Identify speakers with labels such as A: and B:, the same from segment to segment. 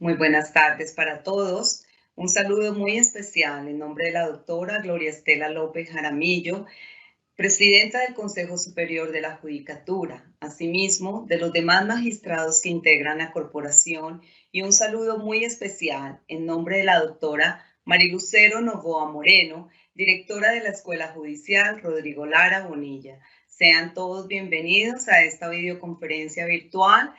A: Muy buenas tardes para todos. Un saludo muy especial en nombre de la doctora Gloria Estela López Jaramillo, presidenta del Consejo Superior de la Judicatura, asimismo de los demás magistrados que integran la corporación, y un saludo muy especial en nombre de la doctora Marilucero Novoa Moreno, directora de la Escuela Judicial Rodrigo Lara Bonilla. Sean todos bienvenidos a esta videoconferencia virtual,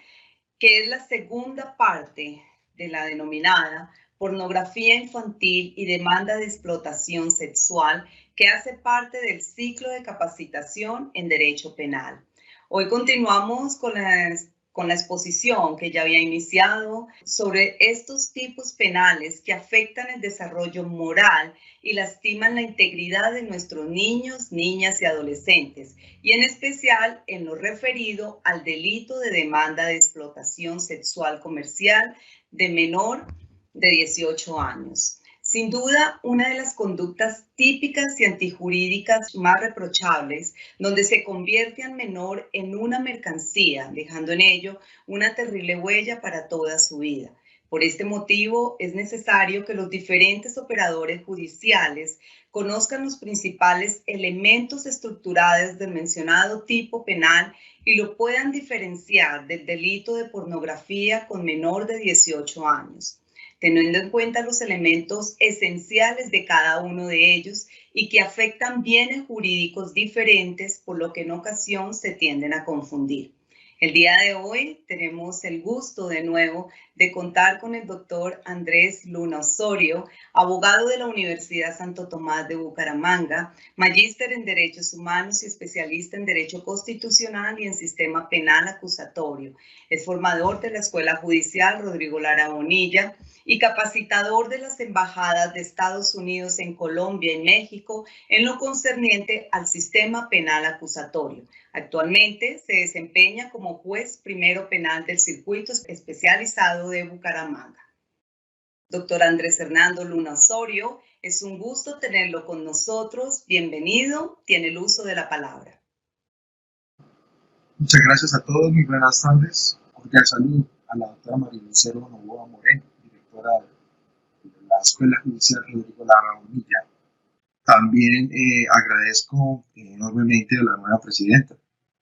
A: que es la segunda parte de la denominada pornografía infantil y demanda de explotación sexual, que hace parte del ciclo de capacitación en derecho penal. Hoy continuamos con la exposición que ya había iniciado sobre estos tipos penales que afectan el desarrollo moral y lastiman la integridad de nuestros niños, niñas y adolescentes, y en especial en lo referido al delito de demanda de explotación sexual comercial de menor de 18 años. Sin duda, una de las conductas típicas y antijurídicas más reprochables, donde se convierte al menor en una mercancía, dejando en ello una terrible huella para toda su vida. Por este motivo, es necesario que los diferentes operadores judiciales conozcan los principales elementos estructurales del mencionado tipo penal y lo puedan diferenciar del delito de pornografía con menor de 18 años, teniendo en cuenta los elementos esenciales de cada uno de ellos y que afectan bienes jurídicos diferentes, por lo que en ocasión se tienden a confundir. El día de hoy tenemos el gusto de nuevo de contar con el doctor Andrés Luna Osorio, abogado de la Universidad Santo Tomás de Bucaramanga, magíster en Derechos Humanos y especialista en Derecho Constitucional y en Sistema Penal Acusatorio. Es formador de la Escuela Judicial Rodrigo Lara Bonilla y capacitador de las embajadas de Estados Unidos en Colombia y México en lo concerniente al sistema penal acusatorio. Actualmente se desempeña como juez primero penal del Circuito Especializado de Bucaramanga. Doctor Andrés Hernando Luna Osorio, es un gusto tenerlo con nosotros. Bienvenido, tiene el uso de la palabra.
B: Muchas gracias a todos, muy buenas tardes. Cordial saludo a la doctora Marilucero Novoa Moreno, directora de la Escuela Judicial Rodrigo Lara Bonilla. También agradezco enormemente a la nueva presidenta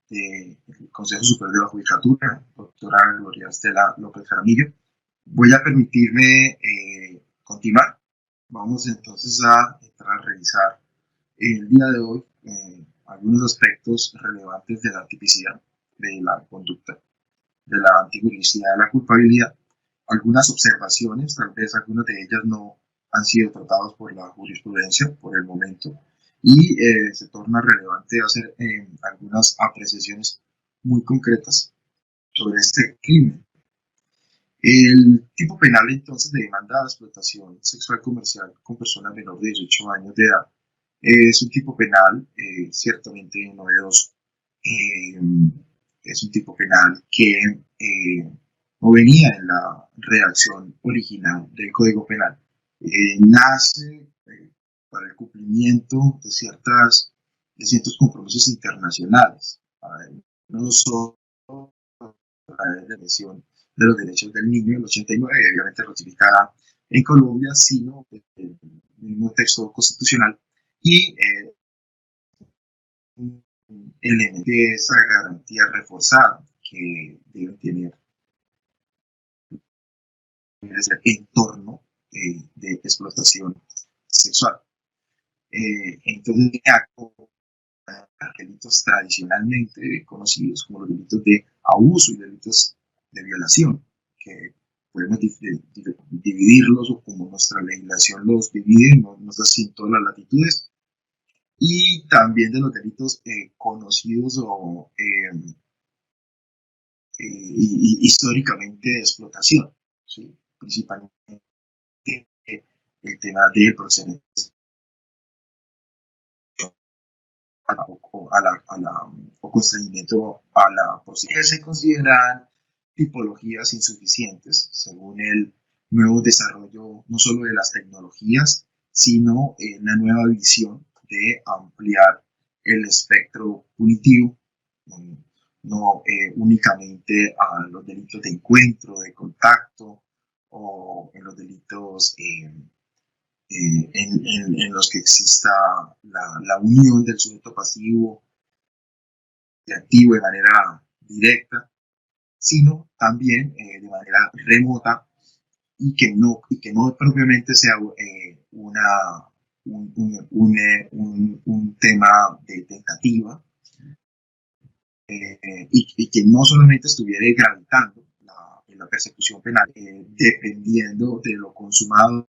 B: del Consejo Superior de la Judicatura, doctora Gloria Estela López Jaramillo. Voy a permitirme continuar. Vamos entonces a entrar a revisar el día de hoy algunos aspectos relevantes de la tipicidad de la conducta, de la antijuridicidad de la culpabilidad, algunas observaciones, tal vez algunas de ellas no han sido tratadas por la jurisprudencia por el momento, y se torna relevante hacer algunas apreciaciones muy concretas sobre este crimen. El tipo penal entonces de demanda de explotación sexual comercial con personas menores de 18 años de edad es un tipo penal ciertamente novedoso. Es un tipo penal que no venía en la redacción original del Código Penal. Nace para el cumplimiento de ciertos compromisos internacionales, no solo la Declaración de los Derechos del Niño en el 89, obviamente ratificada en Colombia, sino el mismo texto constitucional y un elemento de esa garantía reforzada que deben tener ese entorno de explotación sexual. Entonces, delitos tradicionalmente conocidos como los delitos de abuso y delitos de violación, que podemos dividirlos, o como nuestra legislación los divide, nos da así todas las latitudes, y también de los delitos conocidos o históricamente de explotación, ¿sí? Principalmente el tema del procedimiento o constreñimiento a la prostitución. Se consideran tipologías insuficientes según el nuevo desarrollo no solo de las tecnologías, sino la nueva visión de ampliar el espectro punitivo, no únicamente a los delitos de encuentro, de contacto o en los delitos en los que exista la unión del sujeto pasivo y activo de manera directa, sino también de manera remota y que no propiamente sea un tema de tentativa, y que no solamente estuviera gravitando en la persecución penal, dependiendo de lo consumado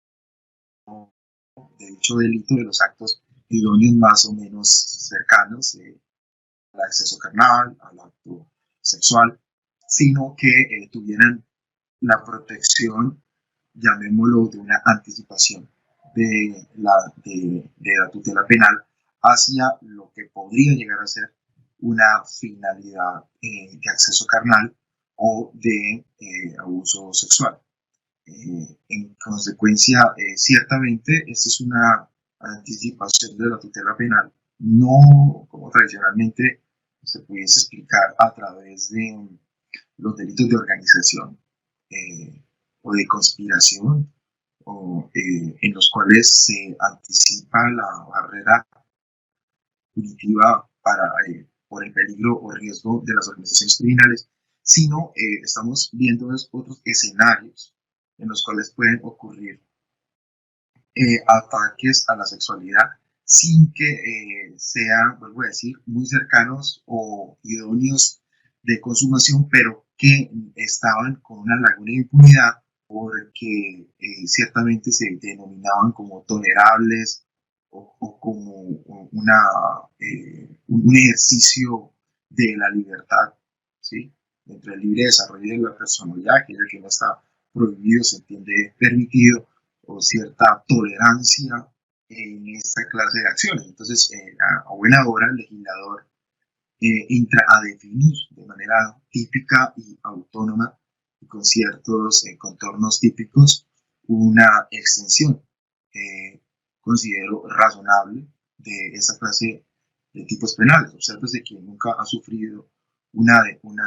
B: de dicho delito, de los actos idóneos más o menos cercanos al acceso carnal, al acto sexual, sino que tuvieran la protección, llamémoslo, de una anticipación de la tutela penal hacia lo que podría llegar a ser una finalidad de acceso carnal o de abuso sexual. En consecuencia, ciertamente, esta es una anticipación de la tutela penal, no como tradicionalmente se pudiese explicar a través de los delitos de organización o de conspiración, en los cuales se anticipa la barrera punitiva por el peligro o riesgo de las organizaciones criminales, sino estamos viendo otros escenarios en los cuales pueden ocurrir ataques a la sexualidad sin que sean, vuelvo a decir, muy cercanos o idóneos de consumación, pero que estaban con una laguna de impunidad porque ciertamente se denominaban como tolerables o como un ejercicio de la libertad, ¿sí? Dentro del libre desarrollo de la personalidad, aquella que no está prohibido, se entiende permitido, o cierta tolerancia en esta clase de acciones. Entonces, a buena hora, el legislador entra a definir de manera típica y autónoma y con ciertos contornos típicos una extensión, considero razonable, de esa clase de tipos penales. Obsérvese que nunca ha sufrido una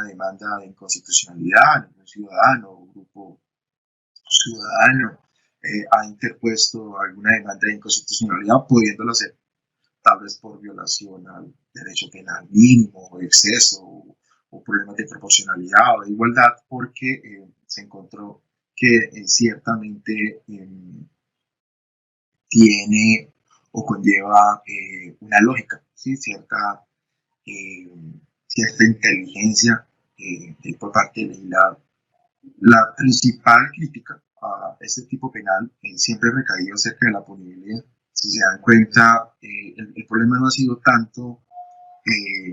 B: demanda de inconstitucionalidad, un ciudadano o grupo ciudadano ha interpuesto alguna demanda de inconstitucionalidad, pudiéndolo hacer tal vez por violación al derecho penal mínimo, o exceso, o problemas de proporcionalidad o de igualdad, porque se encontró que ciertamente tiene o conlleva una lógica, ¿sí? Cierta inteligencia por parte del legislador. La principal crítica a este tipo penal siempre ha recaído acerca de la punibilidad. Si se dan cuenta, el problema no ha sido tanto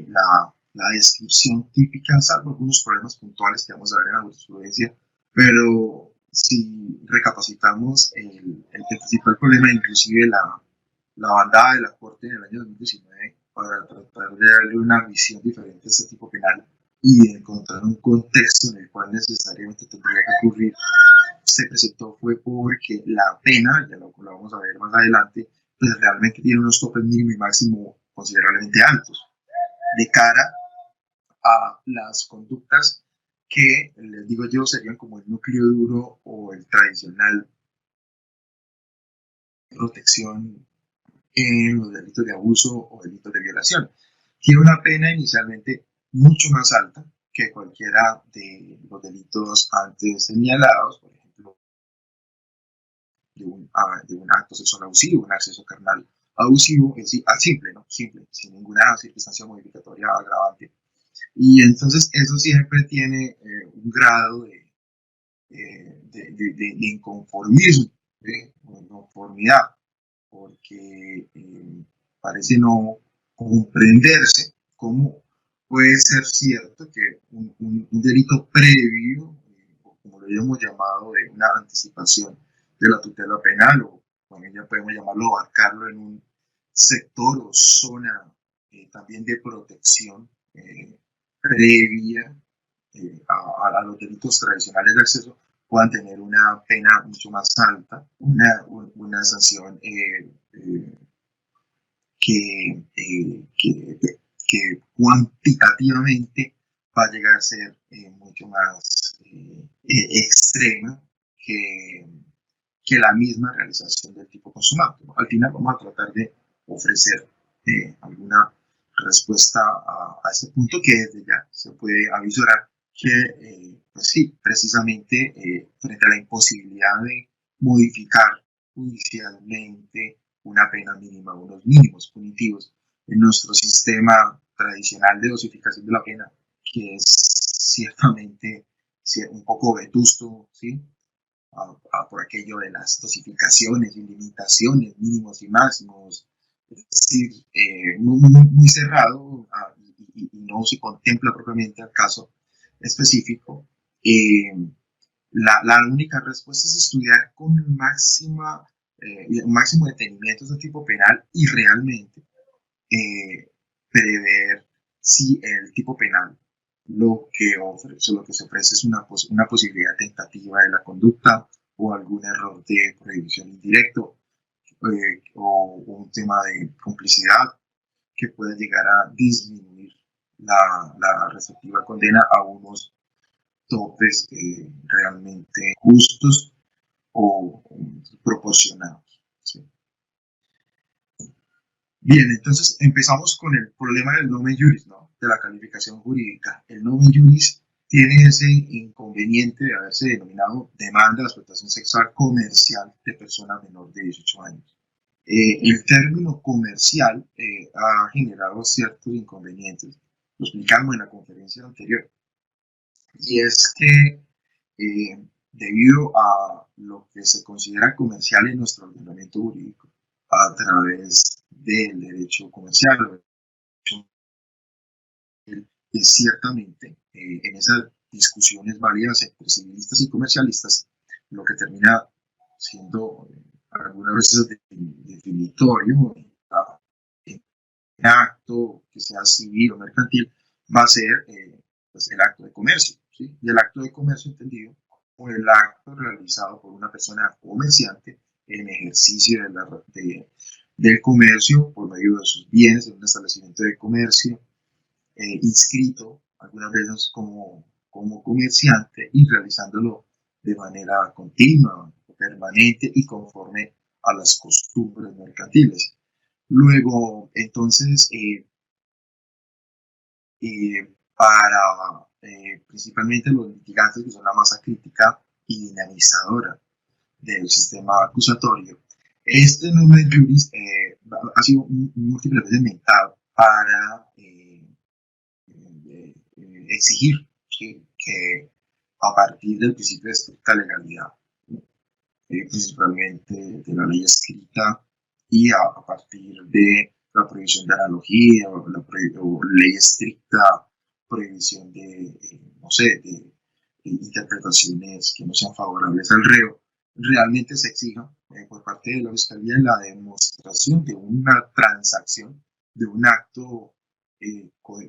B: la descripción típica, salvo algunos problemas puntuales que vamos a ver en la jurisprudencia, pero si recapacitamos, el principal problema, inclusive la bandada de la Corte en el año 2019, para tratar de darle una visión diferente a este tipo penal y de encontrar un contexto en el cual necesariamente tendría que ocurrir, se presentó fue porque la pena, ya lo vamos a ver más adelante, pues realmente tiene unos topes mínimo y máximo considerablemente altos de cara a las conductas que, les digo yo, serían como el núcleo duro o el tradicional protección en los delitos de abuso o delitos de violación. Tiene una pena inicialmente mucho más alta que cualquiera de los delitos antes señalados, por ejemplo, de un acto sexual abusivo, un acceso carnal abusivo, simple, ¿no? Simple, sin ninguna circunstancia modificatoria agravante. Y entonces eso siempre tiene un grado de inconformismo, de inconformidad, porque parece no comprenderse cómo puede ser cierto que un delito previo, como lo habíamos llamado, de una anticipación de la tutela penal, o bueno, ya podemos llamarlo, abarcarlo en un sector o zona también de protección previa a los delitos tradicionales de acceso, puedan tener una pena mucho más alta, una sanción que cuantitativamente va a llegar a ser mucho más extrema que la misma realización del tipo consumado. Al final vamos a tratar de ofrecer alguna respuesta a ese punto, que desde ya se puede avisorar que, pues sí, precisamente frente a la imposibilidad de modificar judicialmente una pena mínima, unos mínimos punitivos en nuestro sistema tradicional de dosificación de la pena, que es ciertamente un poco vetusto, ¿sí? Por aquello de las dosificaciones y limitaciones, mínimos y máximos, es decir, muy cerrado y no se contempla propiamente el caso específico. La única respuesta es estudiar con máximo detenimiento de tipo penal y realmente prever si el tipo penal lo que se ofrece es una posibilidad tentativa de la conducta o algún error de prohibición indirecto o un tema de complicidad que pueda llegar a disminuir la respectiva condena a unos topes realmente justos o proporcionados. ¿Sí? Bien, entonces empezamos con el problema del nomen juris, ¿no? De la calificación jurídica. El nomen juris tiene ese inconveniente de haberse denominado demanda de explotación sexual comercial de persona menor de 18 años. El término comercial ha generado ciertos inconvenientes, lo explicamos en la conferencia anterior, y es que debido a lo que se considera comercial en nuestro ordenamiento jurídico a través del derecho comercial, ciertamente en esas discusiones válidas entre civilistas y comercialistas, lo que termina siendo algunas veces definitorio en acto que sea civil o mercantil va a ser pues el acto de comercio, ¿sí? Y el acto de comercio entendido como el acto realizado por una persona comerciante en ejercicio del comercio por medio de sus bienes en un establecimiento de comercio, inscrito algunas veces como comerciante y realizándolo de manera continua, permanente y conforme a las costumbres mercantiles. Luego, entonces, para principalmente los litigantes, que son la masa crítica y dinamizadora del sistema acusatorio, este nomen juris ha sido múltiples veces inventado para exigir que a partir del principio de estricta legalidad, principalmente de la ley escrita y a partir de la prohibición de analogía o ley estricta prohibición de, no sé, de interpretaciones que no sean favorables al reo, realmente se exija por parte de la Fiscalía la demostración de una transacción, de un acto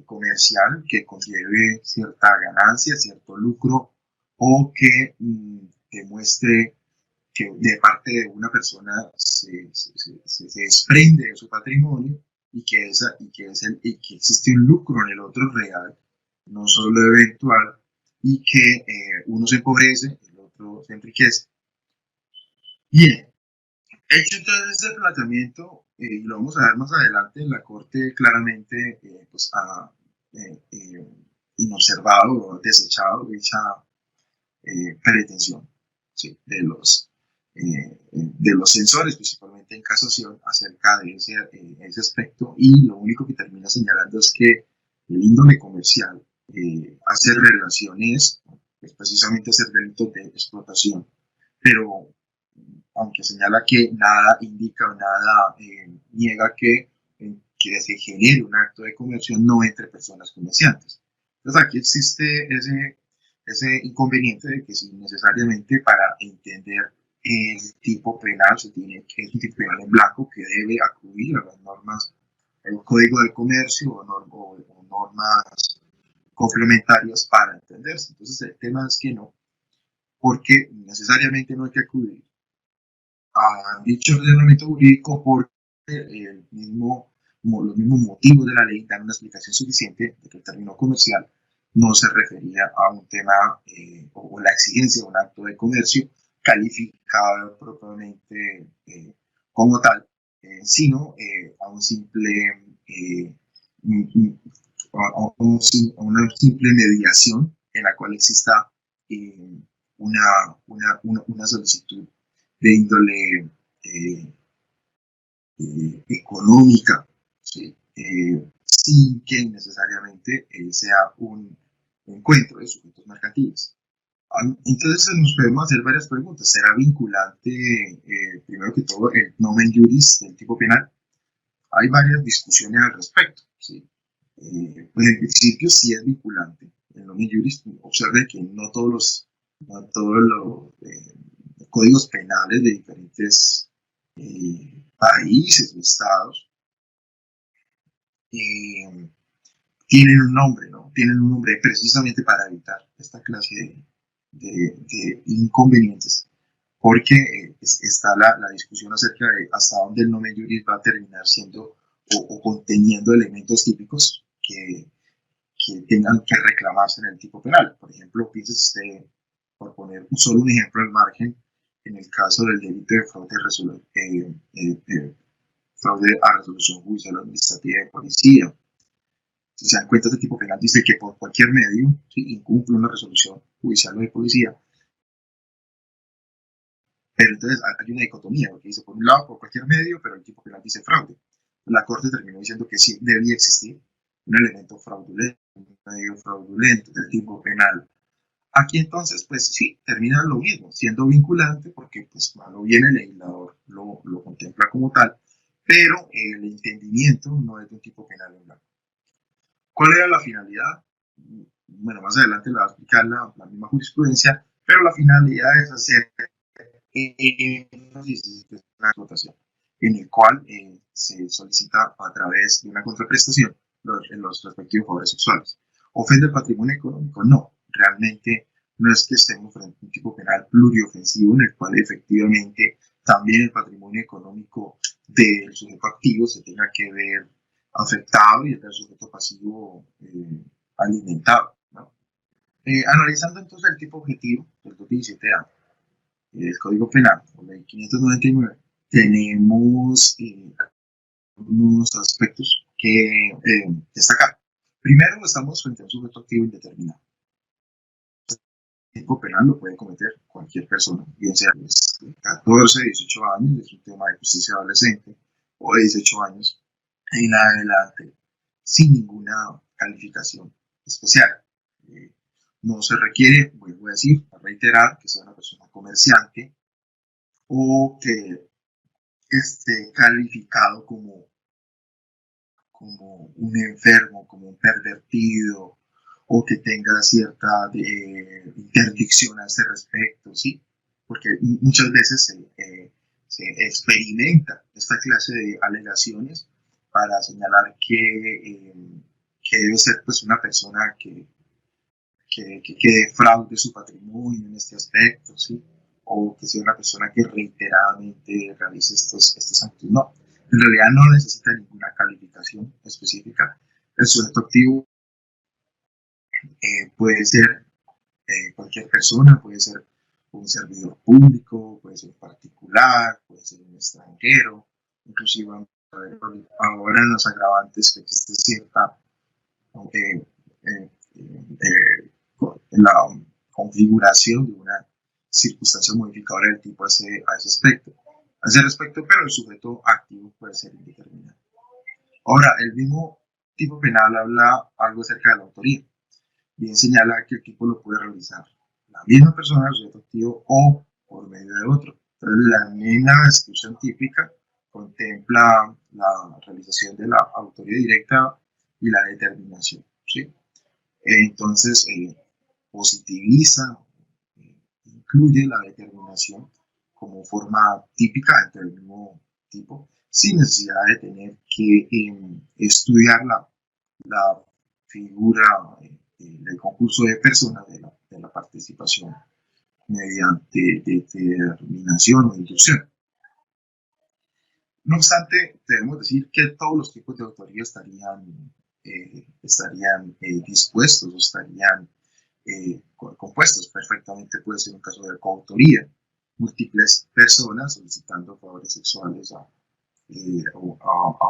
B: comercial que conlleve cierta ganancia, cierto lucro o que demuestre que de parte de una persona se desprende de su patrimonio y que existe un lucro en el otro real, no solo eventual, y que uno se empobrece, el otro se enriquece. Bien, hecho entonces ese planteamiento, y lo vamos a ver más adelante, la Corte claramente pues, ha inobservado o desechado dicha pretensión, ¿sí? de los censores, principalmente en casación, acerca de ese aspecto, y lo único que termina señalando es que el índole comercial hace relaciones, es precisamente hacer delitos de explotación, pero aunque señala que nada indica o nada niega que se genere un acto de comercio no entre personas comerciantes. Entonces aquí existe ese inconveniente de que si necesariamente para entender el tipo penal se tiene que es un tipo penal en blanco que debe acudir a las normas del Código de Comercio o normas complementarias para entenderse. Entonces el tema es que no, porque necesariamente no hay que acudir a dicho ordenamiento jurídico porque los mismos motivos de la ley dan una explicación suficiente de que el término comercial no se refería a un tema o la exigencia de un acto de comercio calificado propiamente como tal, sino a un simple, una simple mediación en la cual exista una solicitud de índole económica, ¿sí? Sin que necesariamente sea un encuentro de sujetos mercantiles. Entonces nos podemos hacer varias preguntas. ¿Será vinculante, primero que todo, el nomen juris del tipo penal? Hay varias discusiones al respecto, ¿sí? Pues en principio sí es vinculante. El nomen juris, observe que no todos los códigos penales de diferentes países o estados tienen un nombre, ¿no? Tienen un nombre precisamente para evitar esta clase de inconvenientes, porque está la discusión acerca de hasta dónde el nomen juris va a terminar siendo o conteniendo elementos típicos que tengan que reclamarse en el tipo penal. Por ejemplo, piense usted, por poner solo un ejemplo al margen, en el caso del delito de fraude a resolución judicial o administrativa de policía. Si se dan cuenta, este tipo penal dice que por cualquier medio, si incumple una resolución judicial o de policía, pero entonces hay una dicotomía, porque dice por un lado por cualquier medio, pero el tipo penal dice fraude. La Corte terminó diciendo que sí debía existir un elemento fraudulento, un medio fraudulento del tipo penal. Aquí entonces, pues sí, termina lo mismo, siendo vinculante, porque pues malo bien el legislador lo contempla como tal, pero el entendimiento no es de un tipo penal en blanco. ¿Cuál era la finalidad? Bueno, más adelante le va a explicar la misma jurisprudencia, pero la finalidad es hacer énfasis en la explotación, en el cual se solicita a través de una contraprestación los respectivos favores sexuales. ¿Ofende el patrimonio económico? No, realmente no es que estemos frente a un tipo penal pluriofensivo en el cual efectivamente también el patrimonio económico del sujeto activo se tenga que ver afectado y el del sujeto pasivo alimentado, ¿no? Analizando entonces el tipo objetivo del 217A, el Código Penal, o ley 599, tenemos unos aspectos que destacar. Primero, estamos frente a un sujeto activo indeterminado. El tipo penal lo puede cometer cualquier persona, bien sea de 14, 18 años, es un tema de justicia adolescente, o de 18 años en adelante, sin ninguna calificación especial. No se requiere, vuelvo a decir, a reiterar, que sea una persona comerciante o que esté calificado como un enfermo, como un pervertido, o que tenga cierta interdicción a ese respecto, ¿sí? Porque muchas veces se experimenta esta clase de alegaciones para señalar que debe ser pues una persona que defraude su patrimonio en este aspecto, ¿sí? O que sea una persona que reiteradamente realice estos actos. No, en realidad no necesita ninguna calificación específica. El sujeto activo puede ser cualquier persona, puede ser un servidor público, puede ser particular, puede ser un extranjero, inclusive ahora en los agravantes que existe cierta eh, eh, en la configuración de una circunstancia modificadora del tipo a ese aspecto. A ese respecto, pero el sujeto activo puede ser indeterminado. Ahora, el mismo tipo penal habla algo acerca de la autoría. Bien señala que el tipo lo puede realizar la misma persona, el sujeto activo, o por medio de otro. Entonces, la misma descripción típica contempla la realización de la autoría directa y la determinación, ¿sí? Entonces, positiviza, incluye la determinación como forma típica dentro del mismo tipo, sin necesidad de tener que estudiar la figura del concurso de personas de la participación mediante determinación o inducción. No obstante, debemos decir que todos los tipos de autoría estarían dispuestos o estarían compuestos. Perfectamente puede ser un caso de coautoría, múltiples personas solicitando favores sexuales a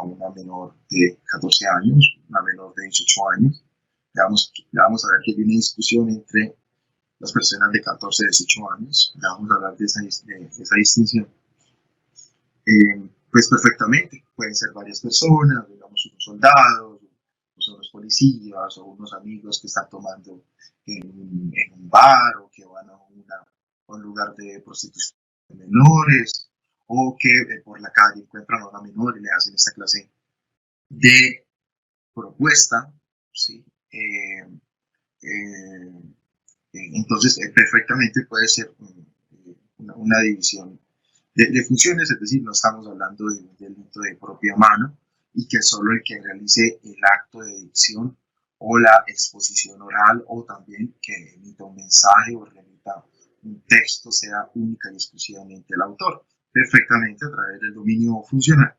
B: una menor de 14 años, una menor de 18 años. Ya vamos a ver que hay una discusión entre las personas de 14 a 18 años. Ya vamos a hablar de esa distinción. Pues perfectamente, pueden ser varias personas, digamos unos soldados, unos policías o unos amigos que están tomando en un bar o que van a un lugar de prostitución de menores o que por la calle encuentran a una menor y le hacen esta clase de propuesta, ¿sí? Entonces, perfectamente puede ser una división de funciones, es decir, no estamos hablando de un delito de propia mano y que solo el que realice el acto de dicción o la exposición oral o también que emita un mensaje o remita un texto sea única y exclusivamente el autor. Perfectamente a través del dominio funcional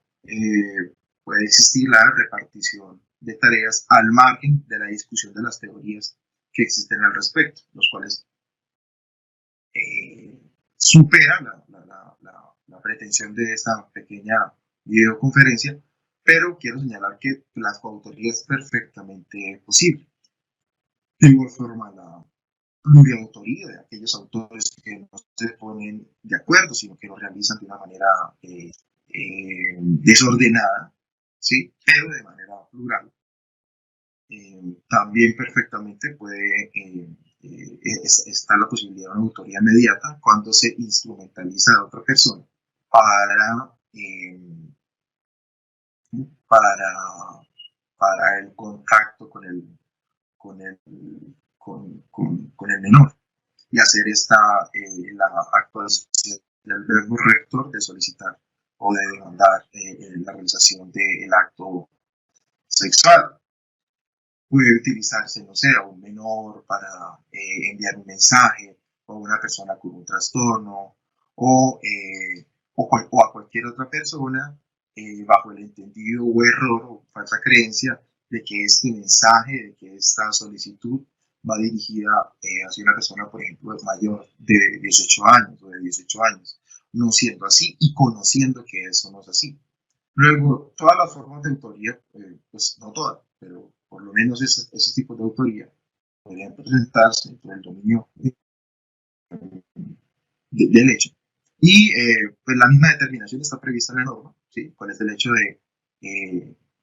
B: puede existir la repartición de tareas al margen de la discusión de las teorías que existen al respecto, los cuales superan la pretensión de esta pequeña videoconferencia, pero quiero señalar que la coautoría es perfectamente posible. De igual forma, la pluriautoría de aquellos autores que no se ponen de acuerdo, sino que lo realizan de una manera desordenada, ¿sí? Pero de manera plural. También perfectamente puede está la posibilidad de una autoría inmediata cuando se instrumentaliza a otra persona para, para el contacto con el menor y hacer la actualización del verbo rector de solicitar o de demandar la realización del acto sexual. Puede utilizarse, no sé, a un menor para enviar un mensaje o a una persona con un trastorno o a cualquier otra persona bajo el entendido o error o falsa creencia de que este mensaje, de que esta solicitud va dirigida hacia una persona, por ejemplo, mayor de 18 años o de 18 años, no siendo así y conociendo que eso no es así. Luego, todas las formas de autoría, pues no todas, pero por lo menos esos tipos de autoría podrían presentarse dentro del dominio del hecho. Y pues la misma determinación está prevista en la norma, ¿sí? ¿Cuál es el hecho de,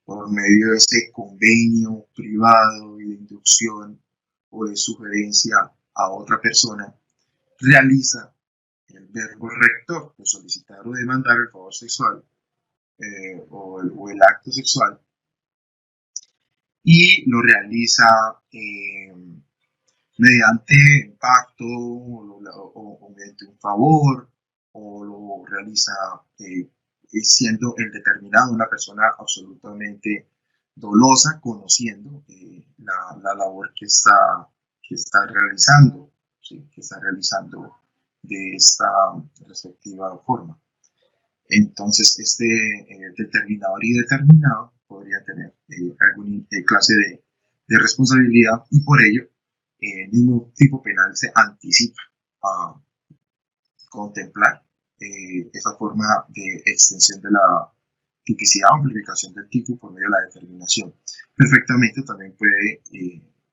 B: por medio de ese convenio privado y de inducción o de sugerencia a otra persona, realiza el verbo rector de solicitar o demandar el favor sexual o el acto sexual y lo realiza mediante un pacto o mediante un favor o lo realiza siendo el determinado una persona absolutamente dolosa, conociendo la labor que está realizando, ¿sí? Que está realizando de esta respectiva forma. Entonces, este determinador y determinado podría tener alguna clase de responsabilidad y por ello el mismo tipo penal se anticipa a contemplar esa forma de extensión de la tipicidad o amplificación del tipo por medio de la determinación. Perfectamente también puede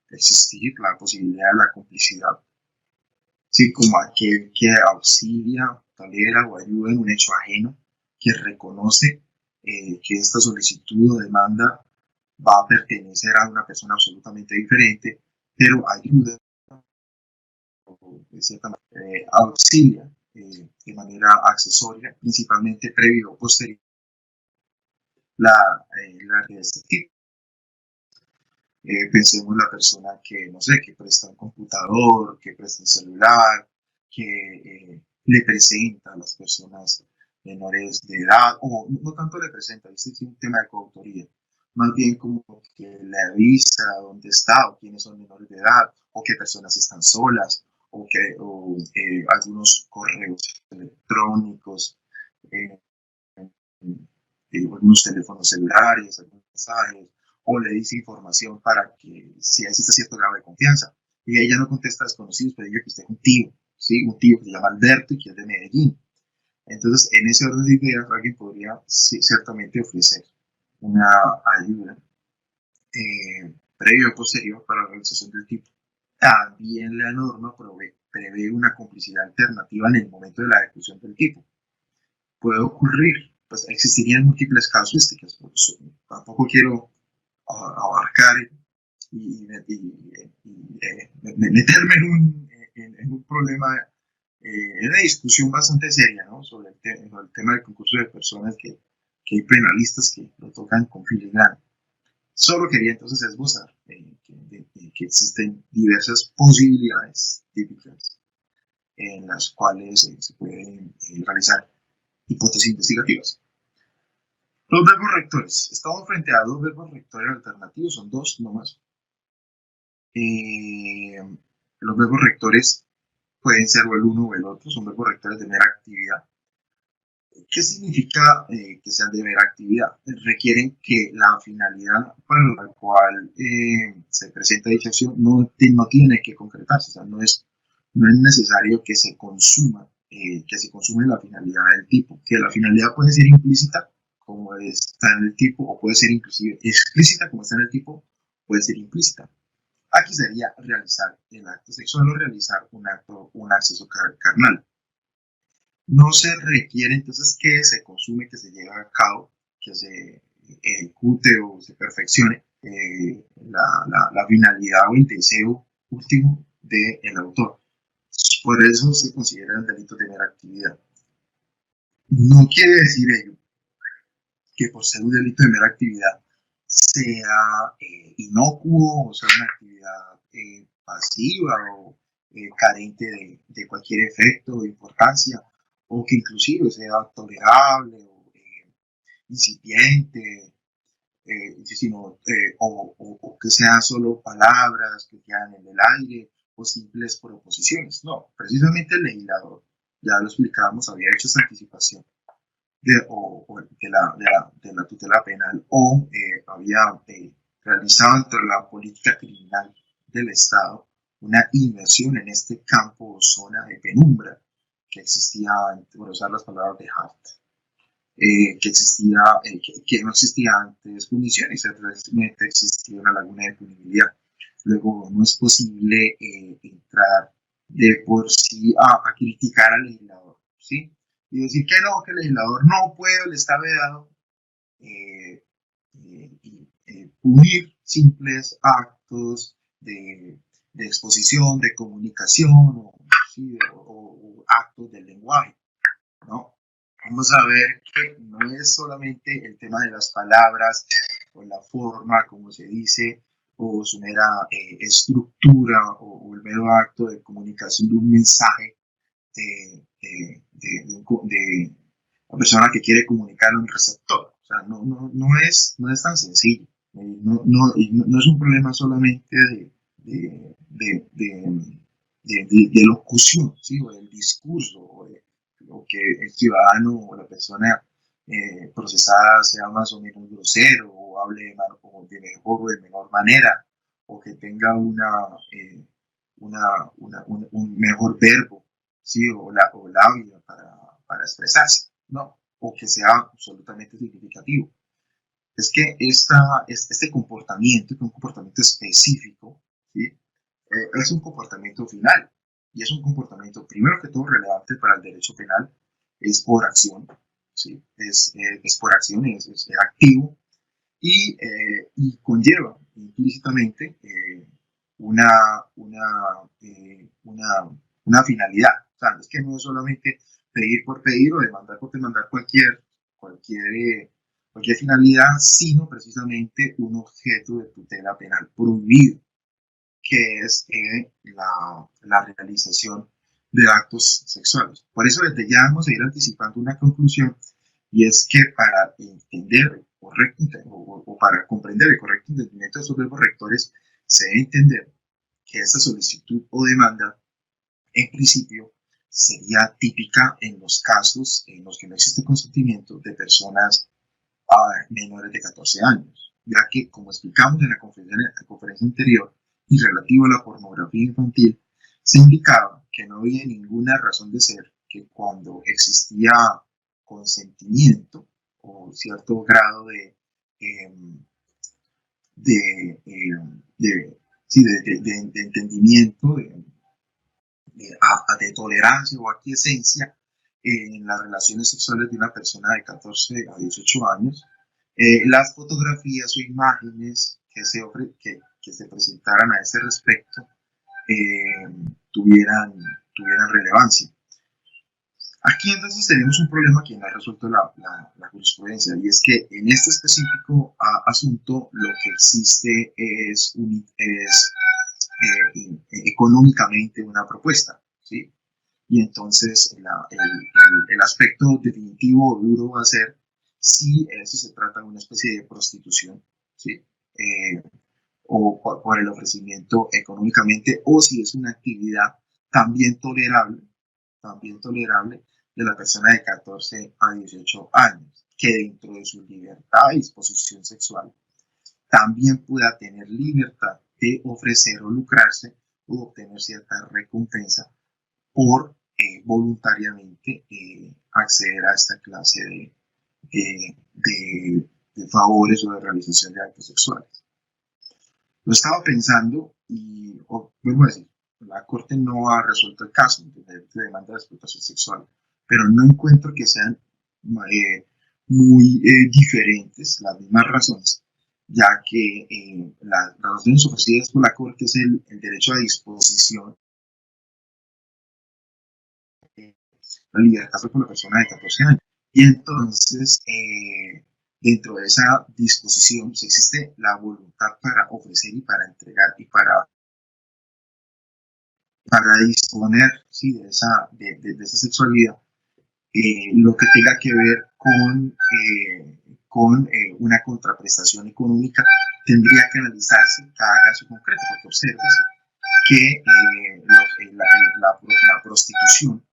B: existir la posibilidad de la complicidad, ¿sí? Como aquel que auxilia, tolera o ayuda en un hecho ajeno, que reconoce que esta solicitud o demanda va a pertenecer a una persona absolutamente diferente, pero ayuda o de cierta manera auxilia de manera accesoria, principalmente previo o posterior, la de este tipo. Pensemos la persona que, no sé, que presta un computador, que presta un celular, que le presenta a las personas menores de edad, o no tanto le presenta, este es un tema de coautoría, más bien como que le avisa dónde está, o quiénes son menores de edad, o qué personas están solas, o algunos correos electrónicos, algunos teléfonos celulares, algunos mensajes, o le dice información para que si existe cierto grado de confianza. Y ella no contesta a desconocidos, pero diga que usted es un tío, ¿sí? Un tío que se llama Alberto y que es de Medellín. Entonces, en ese orden de ideas, alguien podría sí, ciertamente ofrecer una ayuda previa o posterior para la realización del tipo. También la norma prevé una complicidad alternativa en el momento de la ejecución del tipo. Puede ocurrir, pues existirían múltiples casuísticas, por eso tampoco quiero abarcar y meterme en un problema, en una discusión bastante seria, ¿no? Sobre el tema del concurso de personas que hay penalistas que lo tocan con filigrana. Solo quería entonces esbozar que existen diversas posibilidades típicas en las cuales se pueden realizar hipótesis investigativas. Los verbos rectores. Estamos frente a dos verbos rectores alternativos, son dos nomás. Los verbos rectores pueden ser o el uno o el otro, son verbos rectores de mera actividad. ¿Qué significa que sean de mera actividad? Requieren que la finalidad para la cual se presenta dicha acción no tiene que concretarse, o sea, no es necesario que se consuma, la finalidad del tipo, que la finalidad puede ser implícita, como está en el tipo, o puede ser inclusive explícita, como está en el tipo, puede ser implícita. Aquí sería realizar el acto sexual o realizar un acceso carnal. No se requiere entonces que se consume, que se lleve a cabo, que se ejecute o se perfeccione la finalidad o el deseo último del autor. Por eso se considera el delito de mera actividad. No quiere decir ello que por ser un delito de mera actividad sea inocuo o sea una actividad pasiva o carente de cualquier efecto o importancia, o que inclusive sea tolerable o incipiente, o que sean solo palabras que quedan en el aire o simples proposiciones. No, precisamente el legislador, ya lo explicábamos, había hecho esta anticipación de la tutela penal o había realizado dentro de la política criminal del Estado una inversión en este campo o zona de penumbra que existía, por usar las palabras de Hart, que existía, que no existía antes punición y simplemente existía una laguna de punibilidad. Luego no es posible entrar de por sí a criticar al legislador, ¿sí? Y decir que no, que el legislador no puede, le está vedado punir simples actos de exposición, de comunicación ¿sí? o actos del lenguaje, ¿no? Vamos a ver que no es solamente el tema de las palabras o la forma, como se dice, o su mera estructura o el mero acto de comunicación de un mensaje de la persona que quiere comunicar a un receptor. O sea, no es tan sencillo. No es un problema solamente de locución, ¿sí? O del discurso, o que el ciudadano o la persona procesada sea más o menos grosero o hable de mejor o de menor manera, o que tenga un mejor verbo, ¿sí? o labia para expresarse, ¿no? O que sea absolutamente significativo. Es que este comportamiento, que es un comportamiento específico, ¿sí? Es un comportamiento final y es un comportamiento, primero que todo, relevante para el derecho penal, es por acción, ¿sí? Es por acción, es activo y conlleva implícitamente una, una, una finalidad. O sea, es que no es solamente pedir por pedir o demandar por demandar cualquier finalidad, sino precisamente un objeto de tutela penal prohibido, que es la realización de actos sexuales. Por eso desde ya vamos a ir anticipando una conclusión, y es que para entender o para comprender el correcto entendimiento de estos verbos rectores, se debe entender que esta solicitud o demanda, en principio, sería típica en los casos en los que no existe consentimiento de personas menores de 14 años, ya que, como explicamos en la conferencia anterior y relativo a la pornografía infantil, se indicaba que no había ninguna razón de ser, que cuando existía consentimiento o cierto grado de, de entendimiento, de tolerancia o aquiescencia en las relaciones sexuales de una persona de 14 a 18 años, las fotografías o imágenes que se presentaran a ese respecto tuvieran relevancia. Aquí entonces tenemos un problema que no ha resuelto la jurisprudencia, y es que en este específico asunto lo que existe es económicamente una propuesta, ¿sí? Y entonces el aspecto definitivo o duro va a ser si eso se trata de una especie de prostitución, ¿sí? O por el ofrecimiento económicamente, o si es una actividad también tolerable de la persona de 14 a 18 años, que dentro de su libertad y disposición sexual también pueda tener libertad de ofrecer o lucrarse o obtener cierta recompensa por voluntariamente acceder a esta clase de favores o de realización de actos sexuales. Lo estaba pensando y vuelvo a decir, la Corte no ha resuelto el caso de demanda de explotación sexual, pero no encuentro que sean muy diferentes las mismas razones, ya que las razones ofrecidas por la Corte es el derecho a disposición, la libertad por la persona de 14 años. Y entonces, dentro de esa disposición, si existe la voluntad para ofrecer y para entregar y para disponer, ¿sí?, de esa sexualidad, lo que tenga que ver con una contraprestación económica tendría que analizarse cada caso concreto, porque observas que la prostitución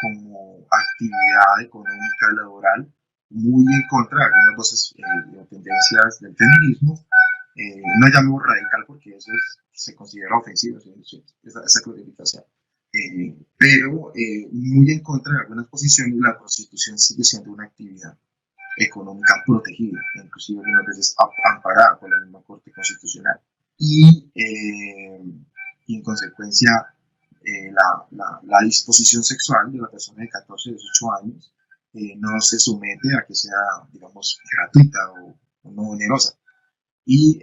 B: como actividad económica laboral, muy en contra de algunas voces o tendencias del feminismo, no llamemos radical porque eso se considera ofensivo, esa clasificación. Pero muy en contra de algunas posiciones, la prostitución sigue siendo una actividad económica protegida, inclusive algunas veces amparada por la misma Corte Constitucional. Y en consecuencia, la disposición sexual de la persona de 14 a 18 años no se somete a que sea, digamos, gratuita o no onerosa. Y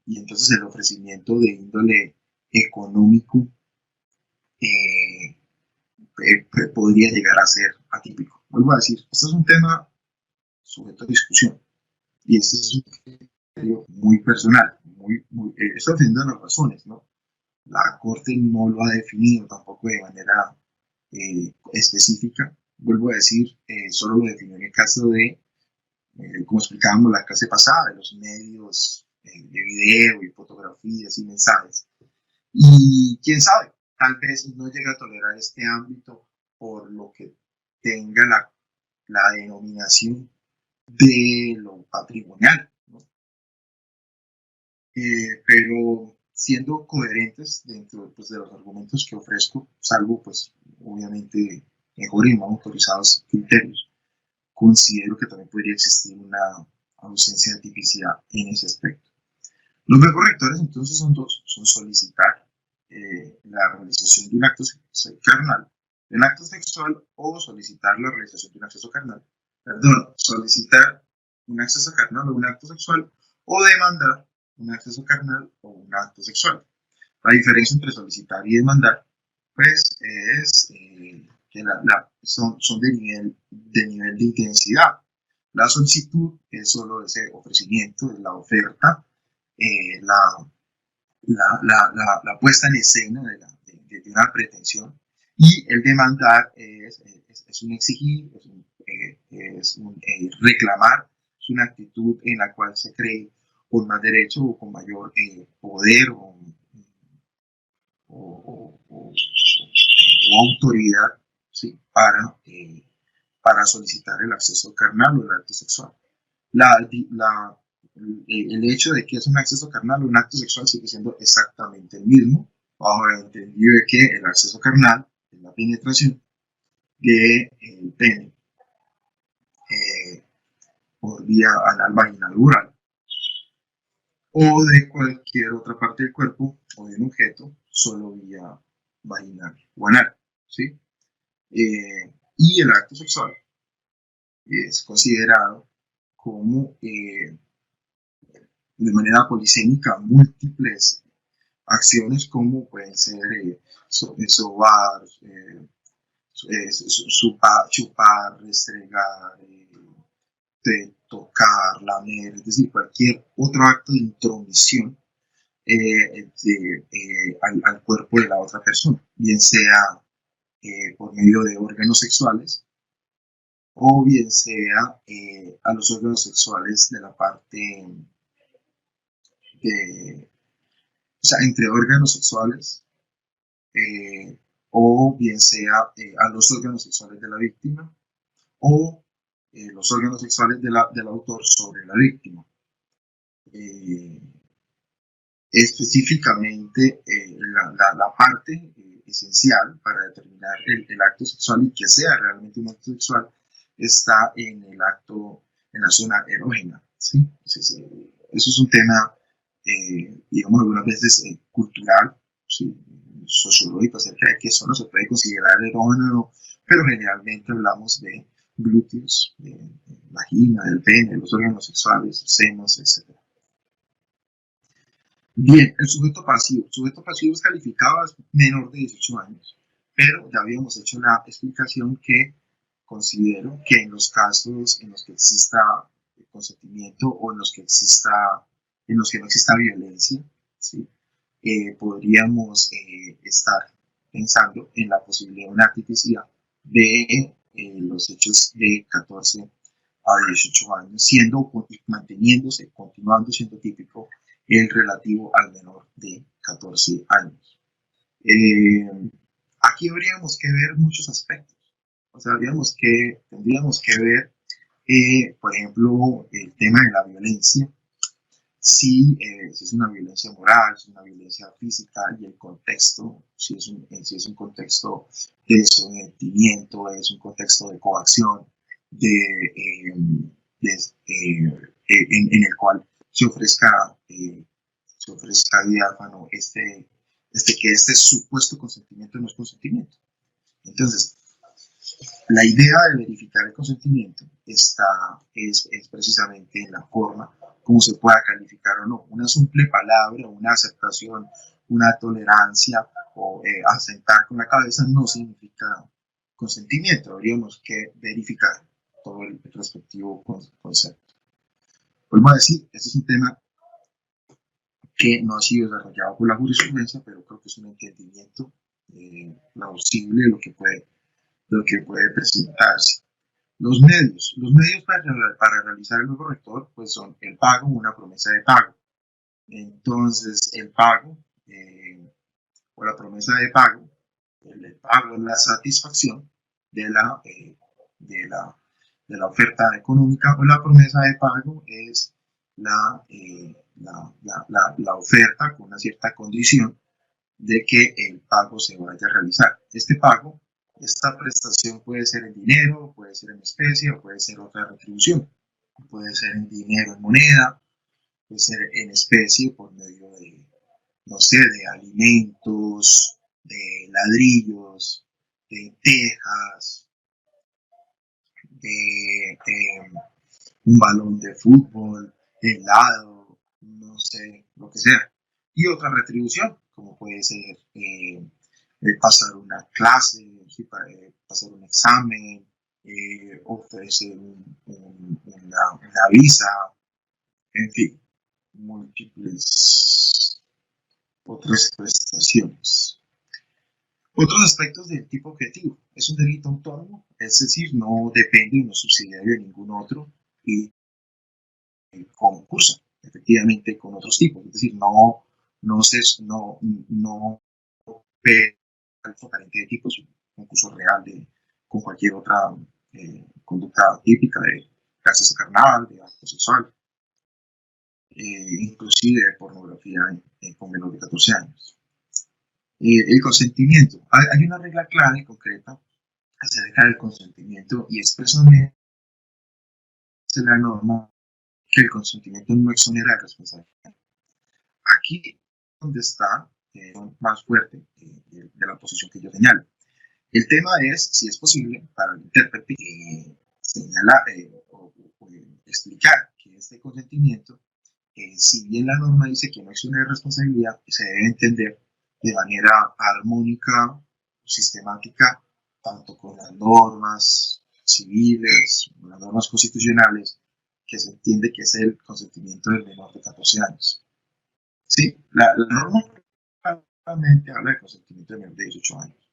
B: entonces el ofrecimiento de índole económico podría llegar a ser atípico. Vuelvo a decir, esto es un tema sujeto a discusión, y esto es un criterio muy personal, esto dependiendo de las razones, ¿no? La Corte no lo ha definido tampoco de manera específica. Vuelvo a decir, solo lo definió en el caso de, como explicábamos la clase pasada, de los medios de video y fotografías y mensajes. Y quién sabe, tal vez no llegue a tolerar este ámbito por lo que tenga la denominación de lo patrimonial, ¿no? Pero siendo coherentes dentro, pues, de los argumentos que ofrezco, salvo pues obviamente mejor y más autorizados criterios, considero que también podría existir una ausencia de tipicidad en ese aspecto. Los mejores rectores entonces son dos: son solicitar la realización de un acto carnal, de un acto sexual, o solicitar la realización de un acceso carnal. Perdón, solicitar un acceso carnal o un acto sexual, o demandar un acceso carnal o un acto sexual. La diferencia entre solicitar y demandar, pues, es que son de nivel de intensidad. La solicitud es solo ese ofrecimiento, es la oferta, la puesta en escena de una pretensión, y el demandar es un exigir, es un reclamar, es una actitud en la cual se cree con más derecho o con mayor poder o autoridad, ¿sí?, para solicitar el acceso carnal o el acto sexual. El hecho de que es un acceso carnal o un acto sexual sigue siendo exactamente el mismo, bajo el entendido de que el acceso carnal penetración del pene por vía anal, vaginal, oral, o de cualquier otra parte del cuerpo o de un objeto solo vía vaginal o anal, ¿sí? Y el acto sexual es considerado como de manera polisémica múltiples acciones como pueden ser sobar, chupar, restregar, de tocar, lamer, es decir, cualquier otro acto de intromisión al cuerpo de la otra persona, bien sea por medio de órganos sexuales o bien sea a los órganos sexuales de la parte de, o sea, entre órganos sexuales eh, o bien sea a los órganos sexuales de la víctima o los órganos sexuales del autor sobre la víctima. Eh, Específicamente la parte esencial para determinar el acto sexual y que sea realmente un acto sexual está en el acto, en la zona erógena. ¿Sí? Eso es un tema, digamos, algunas veces cultural, ¿sí? Sociológico, acerca de que eso no se puede considerar erógeno, pero generalmente hablamos de glúteos, de vagina, del pene, los órganos sexuales, senos, etc. Bien, el sujeto pasivo. El sujeto pasivo es calificado es menor de 18 años, pero ya habíamos hecho la explicación que considero que en los casos en los que exista consentimiento o en los que en los que no exista violencia, ¿sí? Podríamos estar pensando en la posibilidad de una tipicidad de los hechos de 14 a 18 años, manteniéndose, continuando siendo típico el relativo al menor de 14 años. Aquí habríamos que ver muchos aspectos. O sea, tendríamos que ver, por ejemplo, el tema de la violencia, si es una violencia moral, si es una violencia física y el contexto, si es un contexto de sometimiento, es un contexto de coacción, en el cual se ofrezca diáfano que este supuesto consentimiento no es consentimiento. Entonces, la idea de verificar el consentimiento es precisamente en la forma como se pueda calificar o no. Una simple palabra, una aceptación, una tolerancia o asentar con la cabeza no significa consentimiento. Habríamos que verificar todo el respectivo concepto. Vuelvo a decir, este es un tema que no ha sido desarrollado por la jurisprudencia, pero creo que es un entendimiento plausible de lo que puede presentarse. Los medios para realizar el nuevo rector pues son el pago, una promesa de pago. Entonces, el pago o la promesa de pago, el pago es la satisfacción de de la, de la oferta económica o la promesa de pago es la oferta con una cierta condición de que el pago se vaya a realizar. Esta prestación puede ser en dinero, puede ser en especie o puede ser otra retribución. Puede ser en dinero, en moneda, puede ser en especie por medio de, no sé, de alimentos, de ladrillos, de tejas, de un balón de fútbol, helado, no sé, lo que sea. Y otra retribución, como puede ser pasar una clase, ¿sí? Pasar un examen, ofrecer una visa, en fin, múltiples otras prestaciones. Otros aspectos del tipo objetivo. Es un delito autónomo, es decir, no depende de un subsidiario de ningún otro y concursa efectivamente con otros tipos. Es decir, no ve al aparente de tipos, un concurso real con cualquier otra conducta típica de acceso carnal, de acto sexual, inclusive de pornografía con menor de 14 años. El consentimiento. Hay una regla clara y concreta acerca del consentimiento y expresamente la norma que el consentimiento no exonera de responsabilidad. Aquí donde está más fuerte de la posición que yo señalo. El tema es si es posible para el intérprete señalar o explicar que este consentimiento, si bien la norma dice que no exonera de responsabilidad, se debe entender de manera armónica, sistemática, tanto con las normas civiles, las normas constitucionales, que se entiende que es el consentimiento del menor de 14 años. Sí, la norma claramente habla de consentimiento del menor de 18 años,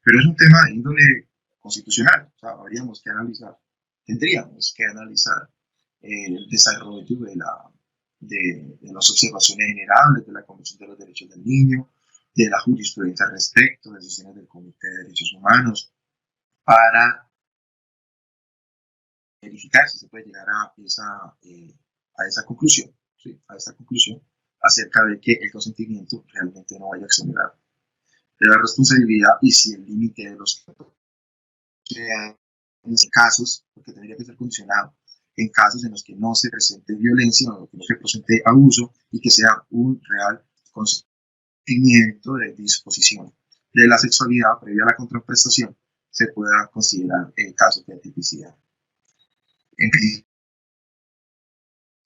B: pero es un tema de índole constitucional, o sea, tendríamos que analizar el desarrollo de las observaciones generales de la Convención de los Derechos del Niño, de la jurisprudencia al respecto, decisiones del Comité de Derechos Humanos, para verificar si se puede llegar a esa conclusión, ¿sí? A esa conclusión acerca de que el consentimiento realmente no vaya a exonerar de la responsabilidad y si el límite de los en casos, porque tendría que ser condicionado, en casos en los que no se presente violencia o que no se presente abuso y que sea un real consentimiento de disposición de la sexualidad previa a la contraprestación, se pueda considerar el caso de tipicidad.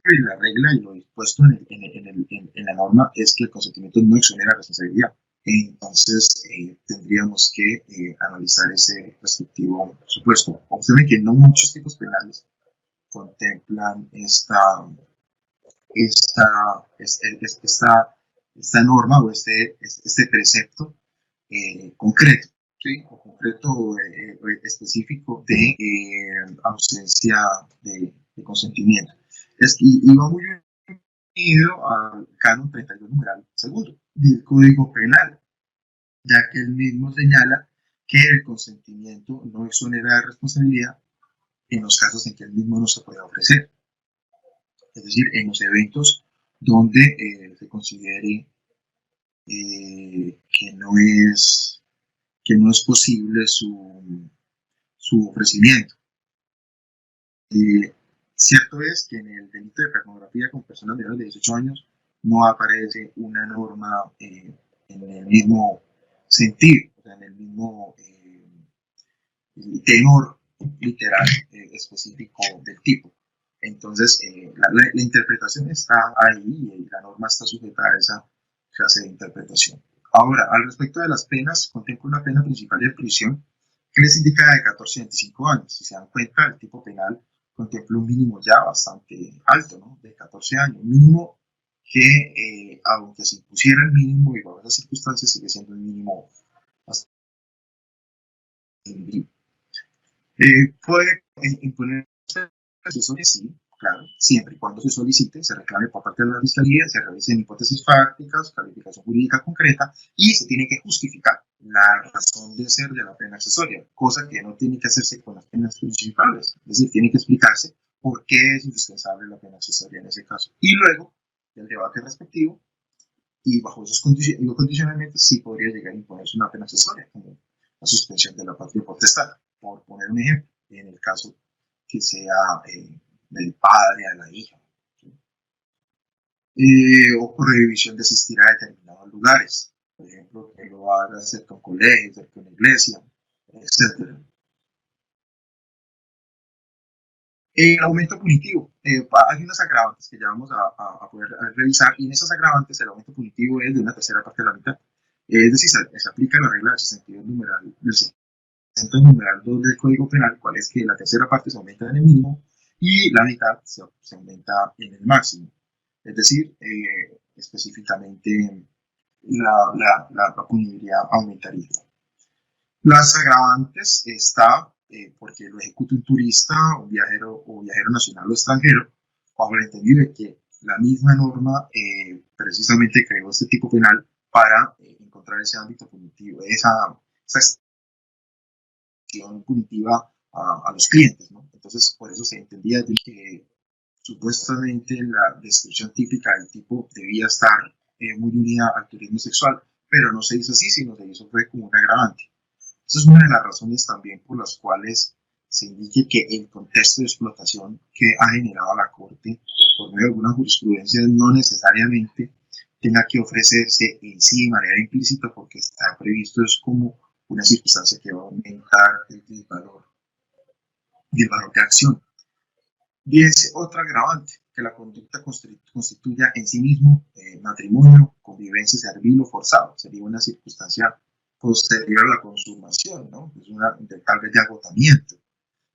B: La regla y lo dispuesto en la norma es que el consentimiento no exonera responsabilidad. Entonces tendríamos que analizar ese respectivo supuesto. Observen que no muchos tipos penales contemplan esta norma o este precepto concreto, ¿sí? O concreto específico de ausencia de consentimiento. Y va muy unido al canon 32 numeral segundo del Código Penal, ya que él mismo señala que el consentimiento no exonera de responsabilidad en los casos en que el mismo no se puede ofrecer, es decir, en los eventos donde se considere que no es posible su ofrecimiento. Cierto es que en el delito de pornografía con personas menores de 18 años no aparece una norma en el mismo sentido, o sea, en el mismo tenor literal específico del tipo. Entonces, la interpretación está ahí y la norma está sujeta a esa clase de interpretación. Ahora, al respecto de las penas, contempla una pena principal de prisión que les indica de 14 a 25 años. Si se dan cuenta, el tipo penal contempla un mínimo ya bastante alto, ¿no? De 14 años. Mínimo que, aunque se impusiera el mínimo y bajo esas circunstancias, sigue siendo un mínimo bastante mínimo. Puede imponer asesoría, sí, claro, siempre y cuando se solicite, se reclame por parte de la Fiscalía, se realicen hipótesis fácticas, calificación jurídica concreta y se tiene que justificar la razón de ser de la pena accesoria, cosa que no tiene que hacerse con las penas principales, es decir, tiene que explicarse por qué es indispensable la pena accesoria en ese caso. Y luego del debate respectivo y bajo esos condicionamientos sí podría llegar a imponerse una pena accesoria, como la suspensión de la patria potestad, por poner un ejemplo, en el caso que sea del padre a la hija, ¿sí? O prohibición de asistir a determinados lugares, por ejemplo, que lo haga cerca de un colegio, cerca de una iglesia, etc. El aumento punitivo. Hay unas agravantes que ya vamos a poder revisar y en esas agravantes el aumento punitivo es de una tercera parte de la mitad. Es decir, se aplica la regla del 60 numeral 2 del Código Penal, cual es que la tercera parte se aumenta en el mínimo y la mitad se aumenta en el máximo. Es decir, específicamente la punibilidad aumentaría. Las agravantes está porque lo ejecuta un turista, un viajero nacional o extranjero, bajo el entendido de que la misma norma precisamente creó este tipo penal para encontrar ese ámbito punitivo, esa acción punitiva a los clientes, ¿no? Entonces, por eso se entendía que supuestamente la descripción típica del tipo debía estar muy unida al turismo sexual, pero no se hizo así, sino se hizo fue como un agravante. Esa es una de las razones también por las cuales se indique que el contexto de explotación que ha generado la Corte por medio de alguna jurisprudencia no necesariamente tenga que ofrecerse en sí de manera implícita, porque está previsto es como una circunstancia que va a aumentar el valor de acción. Y es otra agravante, que la conducta constituya en sí mismo matrimonio, convivencia servil o forzado. Sería una circunstancia posterior a la consumación, ¿no? Es una tal vez de agotamiento,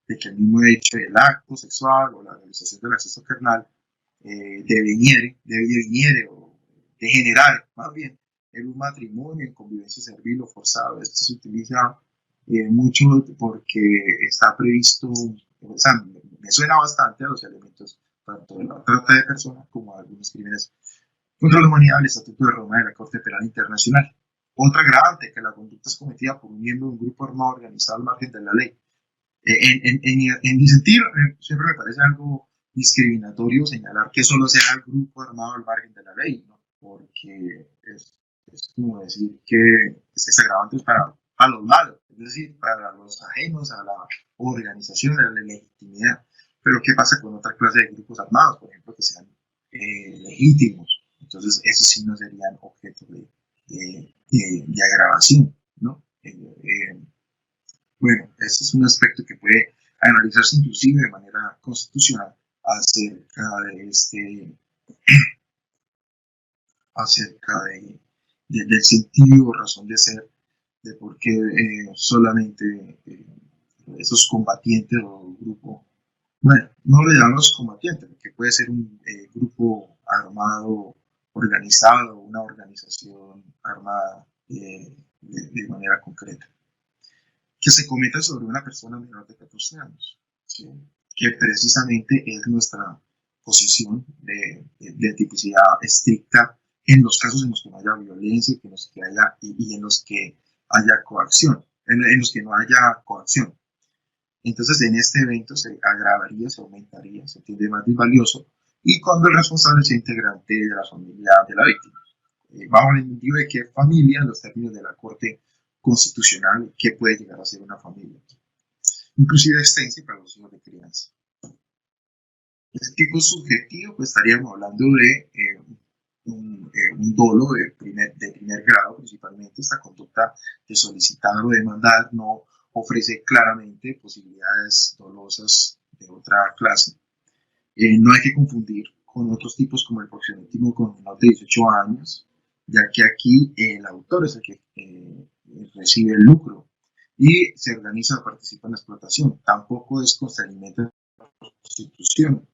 B: de que el mismo hecho del acto sexual o la realización del acceso carnal deviniere o degenerar más bien en un matrimonio, en convivencia servil o forzado. Esto se utiliza mucho porque está previsto, o sea, me suena bastante a los elementos tanto de la trata de personas como a algunos crímenes contra la humanidad del Estatuto de Roma de la Corte Penal Internacional. Otra agravante, que la conducta es cometida por un miembro de un grupo armado organizado al margen de la ley. En mi sentido, siempre me parece algo discriminatorio señalar que solo sea el grupo armado al margen de la ley, ¿no? Porque es como decir que es agravante para los malos, es decir, para los ajenos a la organización, a la legitimidad. Pero ¿qué pasa con otra clase de grupos armados, por ejemplo, que sean legítimos? Entonces, esos sí no serían objeto de agravación, ¿no? Bueno, ese es un aspecto que puede analizarse inclusive de manera constitucional acerca de del sentido o razón de ser, de por qué solamente esos combatientes o grupo, bueno, no le llamamos combatientes, porque puede ser un grupo armado organizado, una organización armada de manera concreta, que se cometa sobre una persona menor de 14 años, ¿sí? Que precisamente es nuestra posición de tipicidad estricta en los casos en los que no haya violencia que en los que haya, y en los que haya coacción, en los que no haya coacción. Entonces, en este evento se agravaría, se aumentaría, se entiende más disvalioso, y cuando el responsable sea integrante de la familia de la víctima. Bajo el entendido de que familia, en los términos de la Corte Constitucional, que puede llegar a ser una familia, inclusive extensa para los hijos de crianza. El tipo subjetivo, pues estaríamos hablando de un dolo de primer grado, principalmente. Esta conducta de solicitar o demandar no ofrece claramente posibilidades dolosas de otra clase. No hay que confundir con otros tipos como el proxenetismo con menor de 18 años, ya que aquí el autor es el que recibe el lucro y se organiza o participa en la explotación. Tampoco es constreñimiento de la prostitución,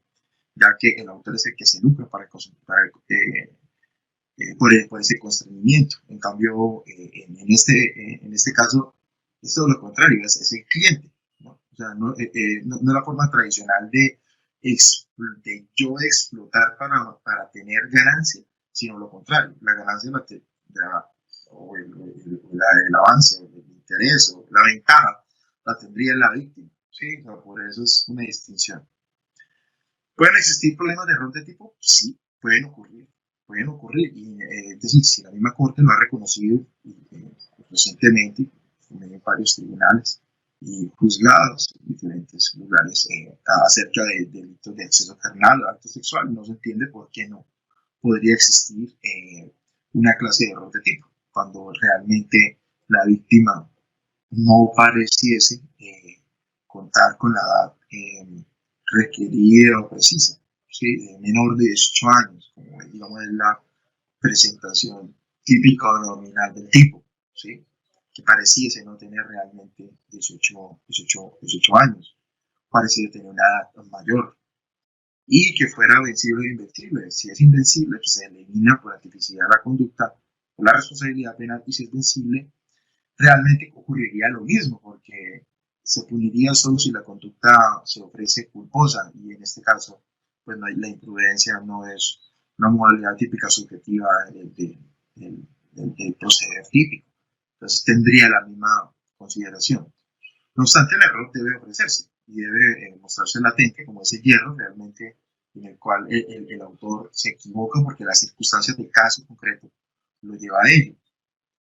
B: ya que el autor es el que se lucra por ese constreñimiento. En cambio, en este caso, es todo lo contrario, es el cliente, ¿no? O sea, no es la forma tradicional de yo explotar para tener ganancia, sino lo contrario, la ganancia o el avance, o el interés, o la ventaja, la tendría la víctima, ¿sí? O sea, por eso es una distinción. ¿Pueden existir problemas de error de tipo? Sí, pueden ocurrir, y es decir, si la misma Corte lo ha reconocido recientemente en varios tribunales y juzgados en diferentes lugares acerca de delitos de acceso carnal o acto sexual, no se entiende por qué no podría existir una clase de error de tipo, cuando realmente la víctima no pareciese contar con la edad requerida o precisa, ¿sí? Menor de 18 años, como digamos es la presentación típica o nominal del tipo, ¿sí? Que pareciese no tener realmente 18 años, pareciera tener una edad mayor, y que fuera vencible o invencible. Si es invencible, pues se elimina por la tipicidad de la conducta o la responsabilidad penal, y si es vencible, realmente ocurriría lo mismo, porque se puniría solo si la conducta se ofrece culposa, y en este caso, pues la imprudencia no es una modalidad típica subjetiva del proceder típico. Entonces tendría la misma consideración. No obstante, el error debe ofrecerse y debe mostrarse latente como ese hierro realmente en el cual el autor se equivoca porque las circunstancias del caso concreto lo lleva a ello.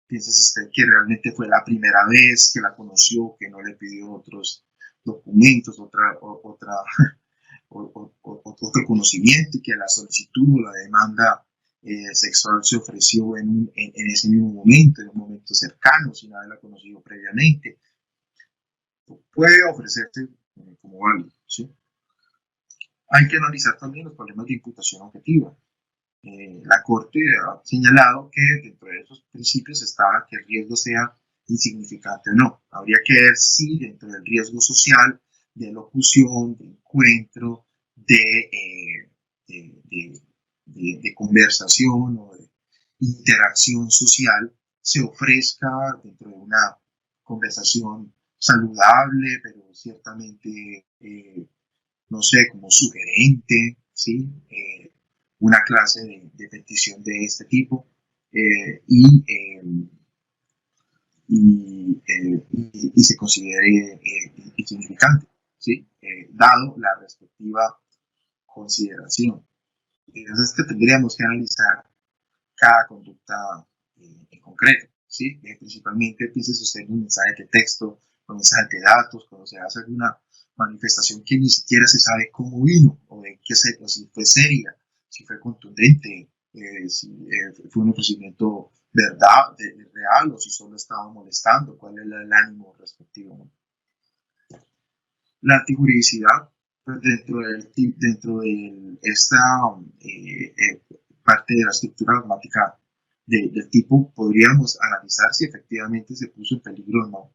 B: Piensa usted que realmente fue la primera vez que la conoció, que no le pidió otros documentos, otro conocimiento, y que la solicitud o la demanda sexual se ofreció en ese mismo momento, en un momento cercano, sin haberla conocido previamente. Puede ofrecerse como válido, ¿sí? Hay que analizar también los problemas de imputación objetiva. La Corte ha señalado que dentro de esos principios está que el riesgo sea insignificante o no. Habría que ver si dentro del riesgo social, de locución, de encuentro, de conversación o de interacción social, se ofrezca dentro de una conversación saludable, pero ciertamente, no sé, como sugerente, ¿sí? Una clase de petición de este tipo, y se considere insignificante, ¿sí? Dado la respectiva consideración. Entonces, que tendríamos que analizar cada conducta en concreto, ¿sí? Principalmente, piense usted en un mensaje de texto, un mensaje de datos, cuando se hace alguna manifestación que ni siquiera se sabe cómo vino, o de qué se, o si fue seria, si fue contundente, si fue un procedimiento real, o si solo estaba molestando, cuál es el ánimo respectivo, ¿no? La antijuridicidad, pues dentro de esta parte de la estructura dogmática del tipo, podríamos analizar si efectivamente se puso en peligro o no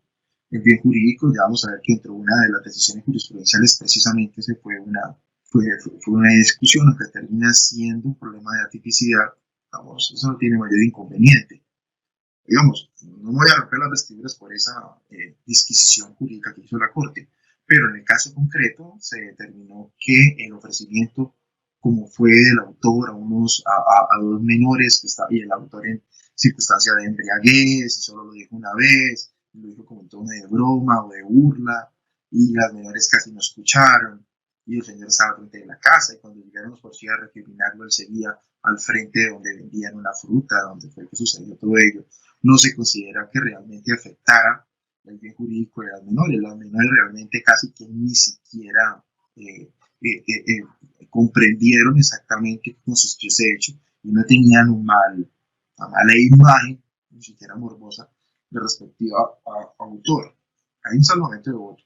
B: el bien jurídico. Ya vamos a ver que dentro de una de las decisiones jurisprudenciales precisamente fue una discusión que termina siendo un problema de atipicidad. Vamos, eso no tiene mayor inconveniente. Digamos, no voy a romper las vestiduras por esa disquisición jurídica que hizo la Corte, pero en el caso concreto se determinó que el ofrecimiento, como fue del autor a dos menores, que estaba, y el autor en circunstancia de embriaguez, y solo lo dijo una vez, lo dijo como en tono de broma o de burla, y las menores casi no escucharon, y el señor estaba frente de la casa, y cuando llegaron los policías a recriminarlo, él seguía al frente de donde vendían una fruta, donde fue que sucedió todo ello. No se considera que realmente afectara el bien jurídico de las menores. Las menores realmente casi que ni siquiera comprendieron exactamente qué consistió ese hecho, y no tenían una mala imagen, ni siquiera morbosa, de respectiva autor. Hay un salvamento de voto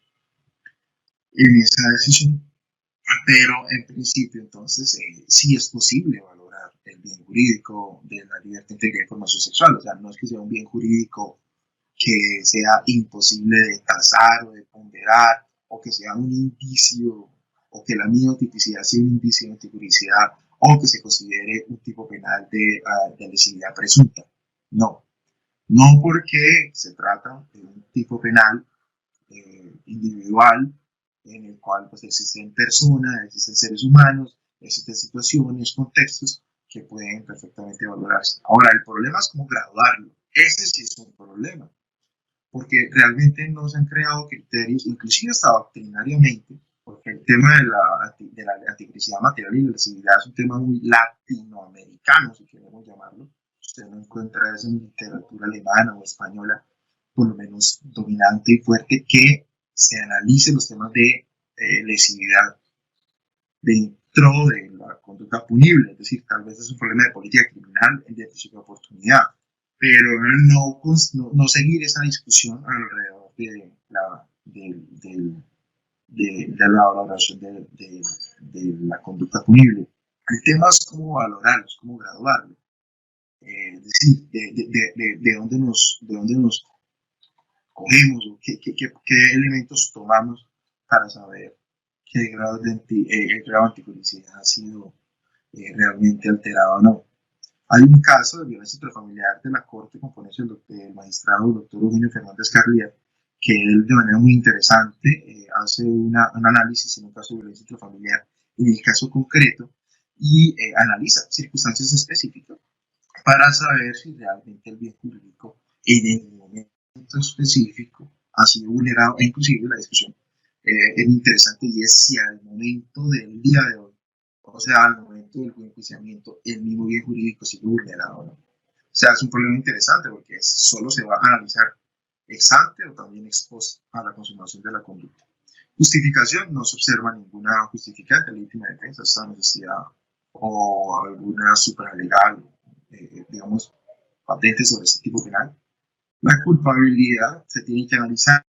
B: en esa decisión, pero en principio entonces sí es posible valorar el bien jurídico de la libertad, integridad de información sexual. O sea, no es que sea un bien jurídico que sea imposible de tasar o de ponderar, o que sea un indicio, o que la miotipicidad sea un indicio de antijuridicidad, o que se considere un tipo penal de lesividad presunta. No, no, porque se trata de un tipo penal individual, en el cual pues existen personas, existen seres humanos, existen situaciones, contextos que pueden perfectamente valorarse. Ahora, el problema es cómo graduarlo. Ese sí es un problema, porque realmente no se han creado criterios, inclusive hasta doctrinariamente, porque el tema de la anticristicidad material y la lesividad es un tema muy latinoamericano, si queremos llamarlo. Usted no encuentra eso en literatura alemana o española, por lo menos dominante y fuerte, que se analicen los temas de lesividad dentro de la conducta punible. Es decir, tal vez es un problema de política criminal en déficit de oportunidad, pero no seguir esa discusión alrededor de la valoración de la conducta punible. El tema es cómo valorarlo, es cómo graduarlo. Es decir, de dónde nos cogemos, o qué elementos tomamos para saber que el grado de antipublicidad ha sido realmente alterado o no. Hay un caso de violencia intrafamiliar de la Corte con ponencia del magistrado doctor Eugenio Fernández Carrier, que él de manera muy interesante hace un análisis en un caso de violencia intrafamiliar en el caso concreto, y analiza circunstancias específicas para saber si realmente el bien jurídico en el momento específico ha sido vulnerado, e inclusive la discusión es interesante, y es si al momento del día de hoy, o sea, al momento del enjuiciamiento, el mismo bien jurídico sigue vulnerado o no. sea, es un problema interesante porque solo se va a analizar ex ante o también ex post a la consumación de la conducta. Justificación, no se observa ninguna justificante legítima defensa, esta necesidad o alguna supralegal, digamos, patente sobre este tipo penal. La culpabilidad se tiene que analizar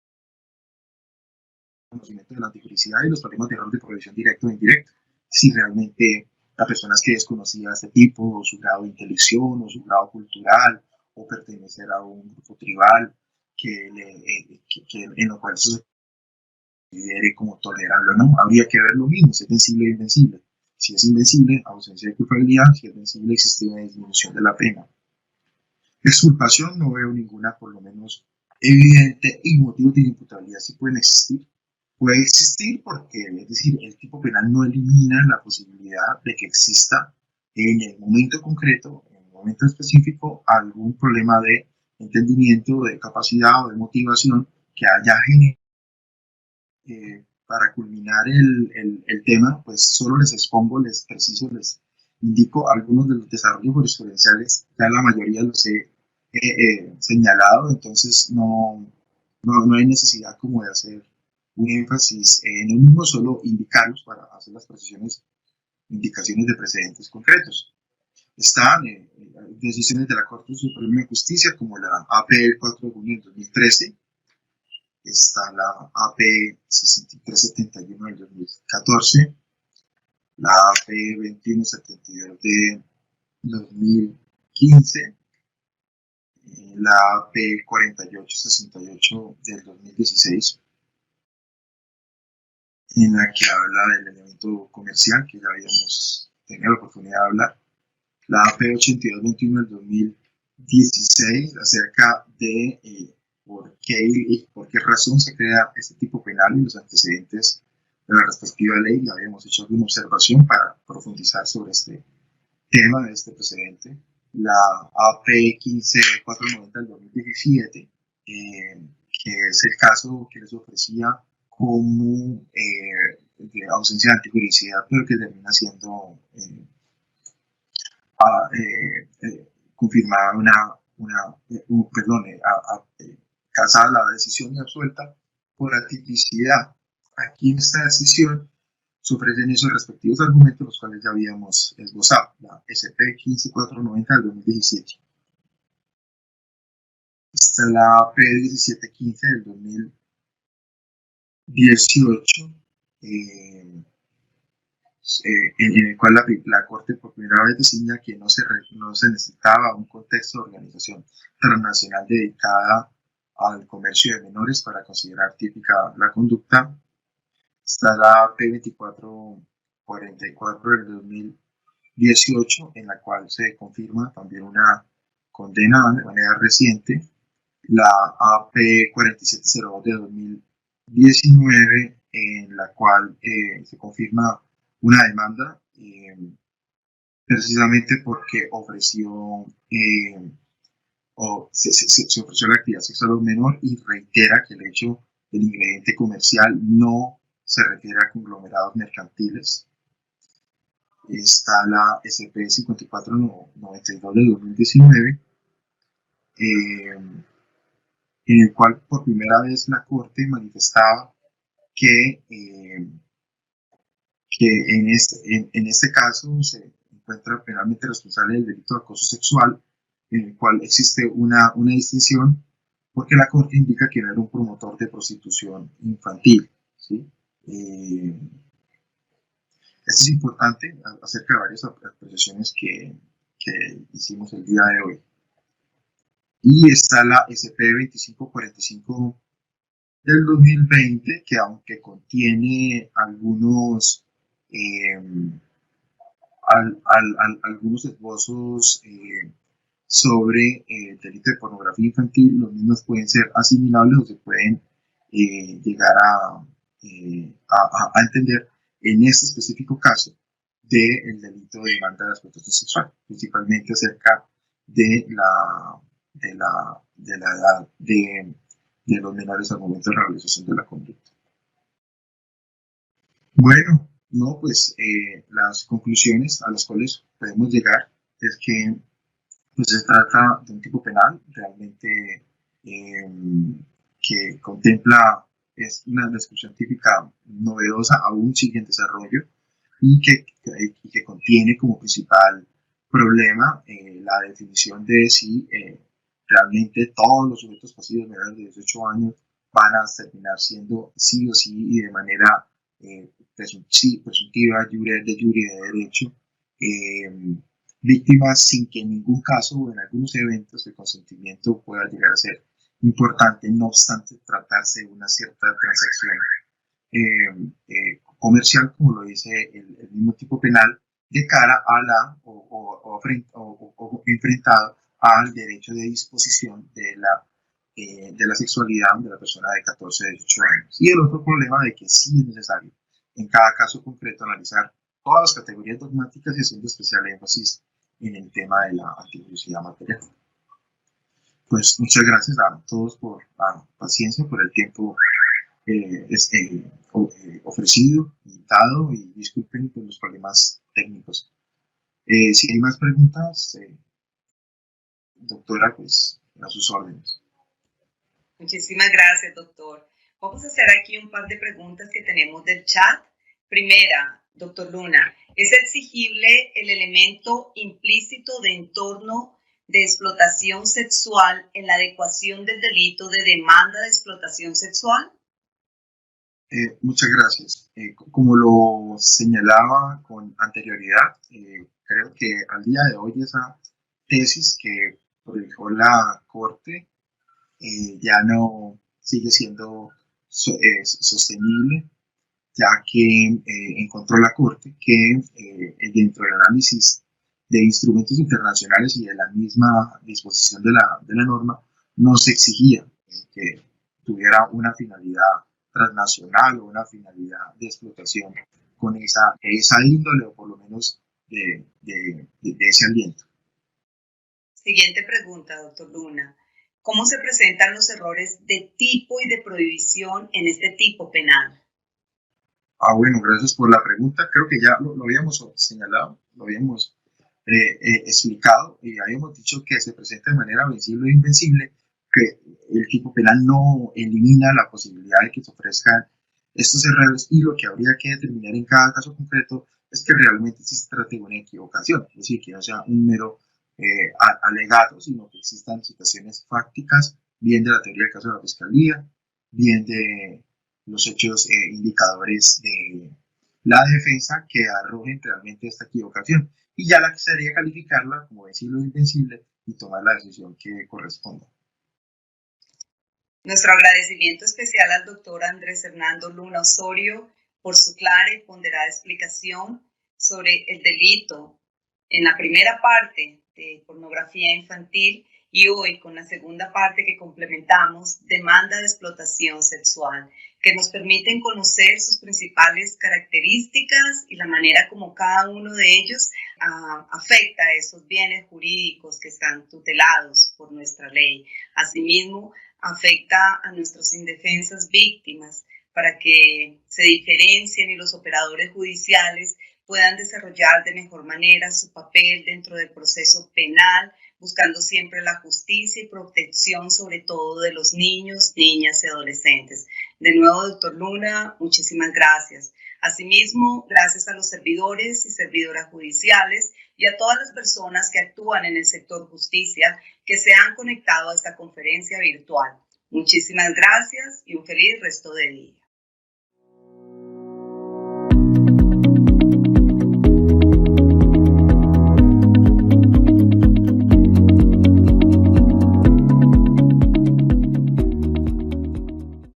B: el conocimiento de la antijudicidad y los problemas de error de progresión directo o indirecto. Si realmente la persona es que desconocía este tipo, o su grado de intelección, o su grado cultural, o pertenecer a un grupo tribal en lo cual eso se considere como tolerable o no. Habría que ver lo mismo, si es vencible o invencible. Si es invencible, ausencia de culpabilidad; si es vencible, existe una disminución de la pena. Exculpación, no veo ninguna, por lo menos, evidente, y motivos de inimputabilidad sí pueden existir. Puede existir porque, es decir, el tipo penal no elimina la posibilidad de que exista en el momento concreto, en el momento específico, algún problema de entendimiento, de capacidad o de motivación que haya generado. Para culminar el tema, pues solo les expongo, les preciso, les indico algunos de los desarrollos jurisprudenciales. Ya la mayoría los he señalado, entonces no hay necesidad como de hacer un énfasis en el mismo, solo indicarlos para hacer las precisiones, indicaciones de precedentes concretos. Están decisiones de la Corte Suprema de Justicia, como la AP del 4 de junio del 2013, está la AP 6371 del 2014, la AP 2172 de 2015, la AP 4868 del 2016, en la que habla del elemento comercial, que ya habíamos tenido la oportunidad de hablar, la AP 8221 del 2016, acerca de por qué razón se crea este tipo penal y los antecedentes de la respectiva ley. Ya habíamos hecho alguna observación para profundizar sobre este tema de este precedente. La AP 15490 del 2017, que es el caso que les ofrecía como de ausencia de antijudicidad, pero que termina siendo confirmada casada la decisión y absuelta por atipicidad. Aquí en esta decisión se ofrecen esos respectivos argumentos, los cuales ya habíamos esbozado, la SP 15490 del 2017. Está la P 1715 del 2018, en el cual la Corte por primera vez designa que no se necesitaba un contexto de organización transnacional dedicada al comercio de menores para considerar típica la conducta. Está la P2444 del 2018, en la cual se confirma también una condena de manera reciente. La AP 4702 de 2019, en la cual se confirma una demanda, precisamente porque ofreció se ofreció la actividad sexual a un menor, y reitera que el hecho del ingrediente comercial no se refiere a conglomerados mercantiles. Está la SP 5492 de 2019, en el cual por primera vez la Corte manifestaba que en este caso se encuentra penalmente responsable del delito de acoso sexual, en el cual existe una distinción, porque la Corte indica que no era un promotor de prostitución infantil, ¿sí? Esto es importante acerca de varias apreciaciones que hicimos el día de hoy. Y está la SP 2545 del 2020, que aunque contiene algunos algunos esbozos sobre el delito de pornografía infantil, los mismos pueden ser asimilables o se pueden llegar a entender en este específico caso del delito de demanda de explotación sexual, principalmente acerca de la edad de los menores al momento de la realización de la conducta. Bueno, pues las conclusiones a las cuales podemos llegar es que Pues se trata de un tipo penal realmente que contempla, es una descripción típica novedosa, aún sigue en desarrollo, y que contiene como principal problema la definición de si realmente todos los sujetos pasivos menores de 18 años van a terminar siendo sí o sí y de manera presuntiva, de jure de derecho, víctimas sin que en ningún caso o en algunos eventos el consentimiento pueda llegar a ser importante, no obstante tratarse de una cierta transacción comercial, como lo dice el mismo tipo penal, de cara a la o enfrentado al derecho de disposición de la sexualidad de la persona de 14 a 18 años. Y el otro problema de que sí es necesario en cada caso concreto analizar todas las categorías dogmáticas y haciendo especial énfasis en el tema de la antigüedad material. Pues muchas gracias a todos por la paciencia, por el tiempo ofrecido, dado, y disculpen por los problemas técnicos. Si hay más preguntas, doctora, pues a sus órdenes.
A: Muchísimas gracias, doctor. Vamos a hacer aquí un par de preguntas que tenemos del chat. Primera, doctor Luna, ¿es exigible el elemento implícito de entorno de explotación sexual en la adecuación del delito de demanda de explotación sexual?
B: Muchas gracias. Como lo señalaba con anterioridad, creo que al día de hoy esa tesis que prohijó la Corte ya no sigue siendo sostenible, ya que encontró la Corte que dentro del análisis de instrumentos internacionales y de la misma disposición de la norma, no se exigía que tuviera una finalidad transnacional o una finalidad de explotación con esa índole, o por lo menos de ese aliento.
A: Siguiente pregunta, doctor Luna. ¿Cómo se presentan los errores de tipo y de prohibición en este tipo penal?
B: Bueno, gracias por la pregunta. Creo que ya lo habíamos señalado, lo habíamos explicado, y habíamos dicho que se presenta de manera vencible e invencible, que el tipo penal no elimina la posibilidad de que se ofrezcan estos errores, y lo que habría que determinar en cada caso concreto es que realmente sí se trate de una equivocación, es decir, que no sea un mero alegato, sino que existan situaciones fácticas, bien de la teoría del caso de la Fiscalía, bien de los hechos indicadores de la defensa que arrojen realmente esta equivocación. Y ya la que sería calificarla como vencible o invencible y tomar la decisión que corresponda.
A: Nuestro agradecimiento especial al doctor Andrés Hernando Luna Osorio por su clara y ponderada explicación sobre el delito en la primera parte de pornografía infantil, y hoy con la segunda parte que complementamos, demanda de explotación sexual, que nos permiten conocer sus principales características y la manera como cada uno de ellos afecta a esos bienes jurídicos que están tutelados por nuestra ley. Asimismo, afecta a nuestras indefensas víctimas para que se diferencien y los operadores judiciales puedan desarrollar de mejor manera su papel dentro del proceso penal, buscando siempre la justicia y protección, sobre todo de los niños, niñas y adolescentes. De nuevo, doctor Luna, muchísimas gracias. Asimismo, gracias a los servidores y servidoras judiciales y a todas las personas que actúan en el sector justicia que se han conectado a esta conferencia virtual. Muchísimas gracias y un feliz resto de día.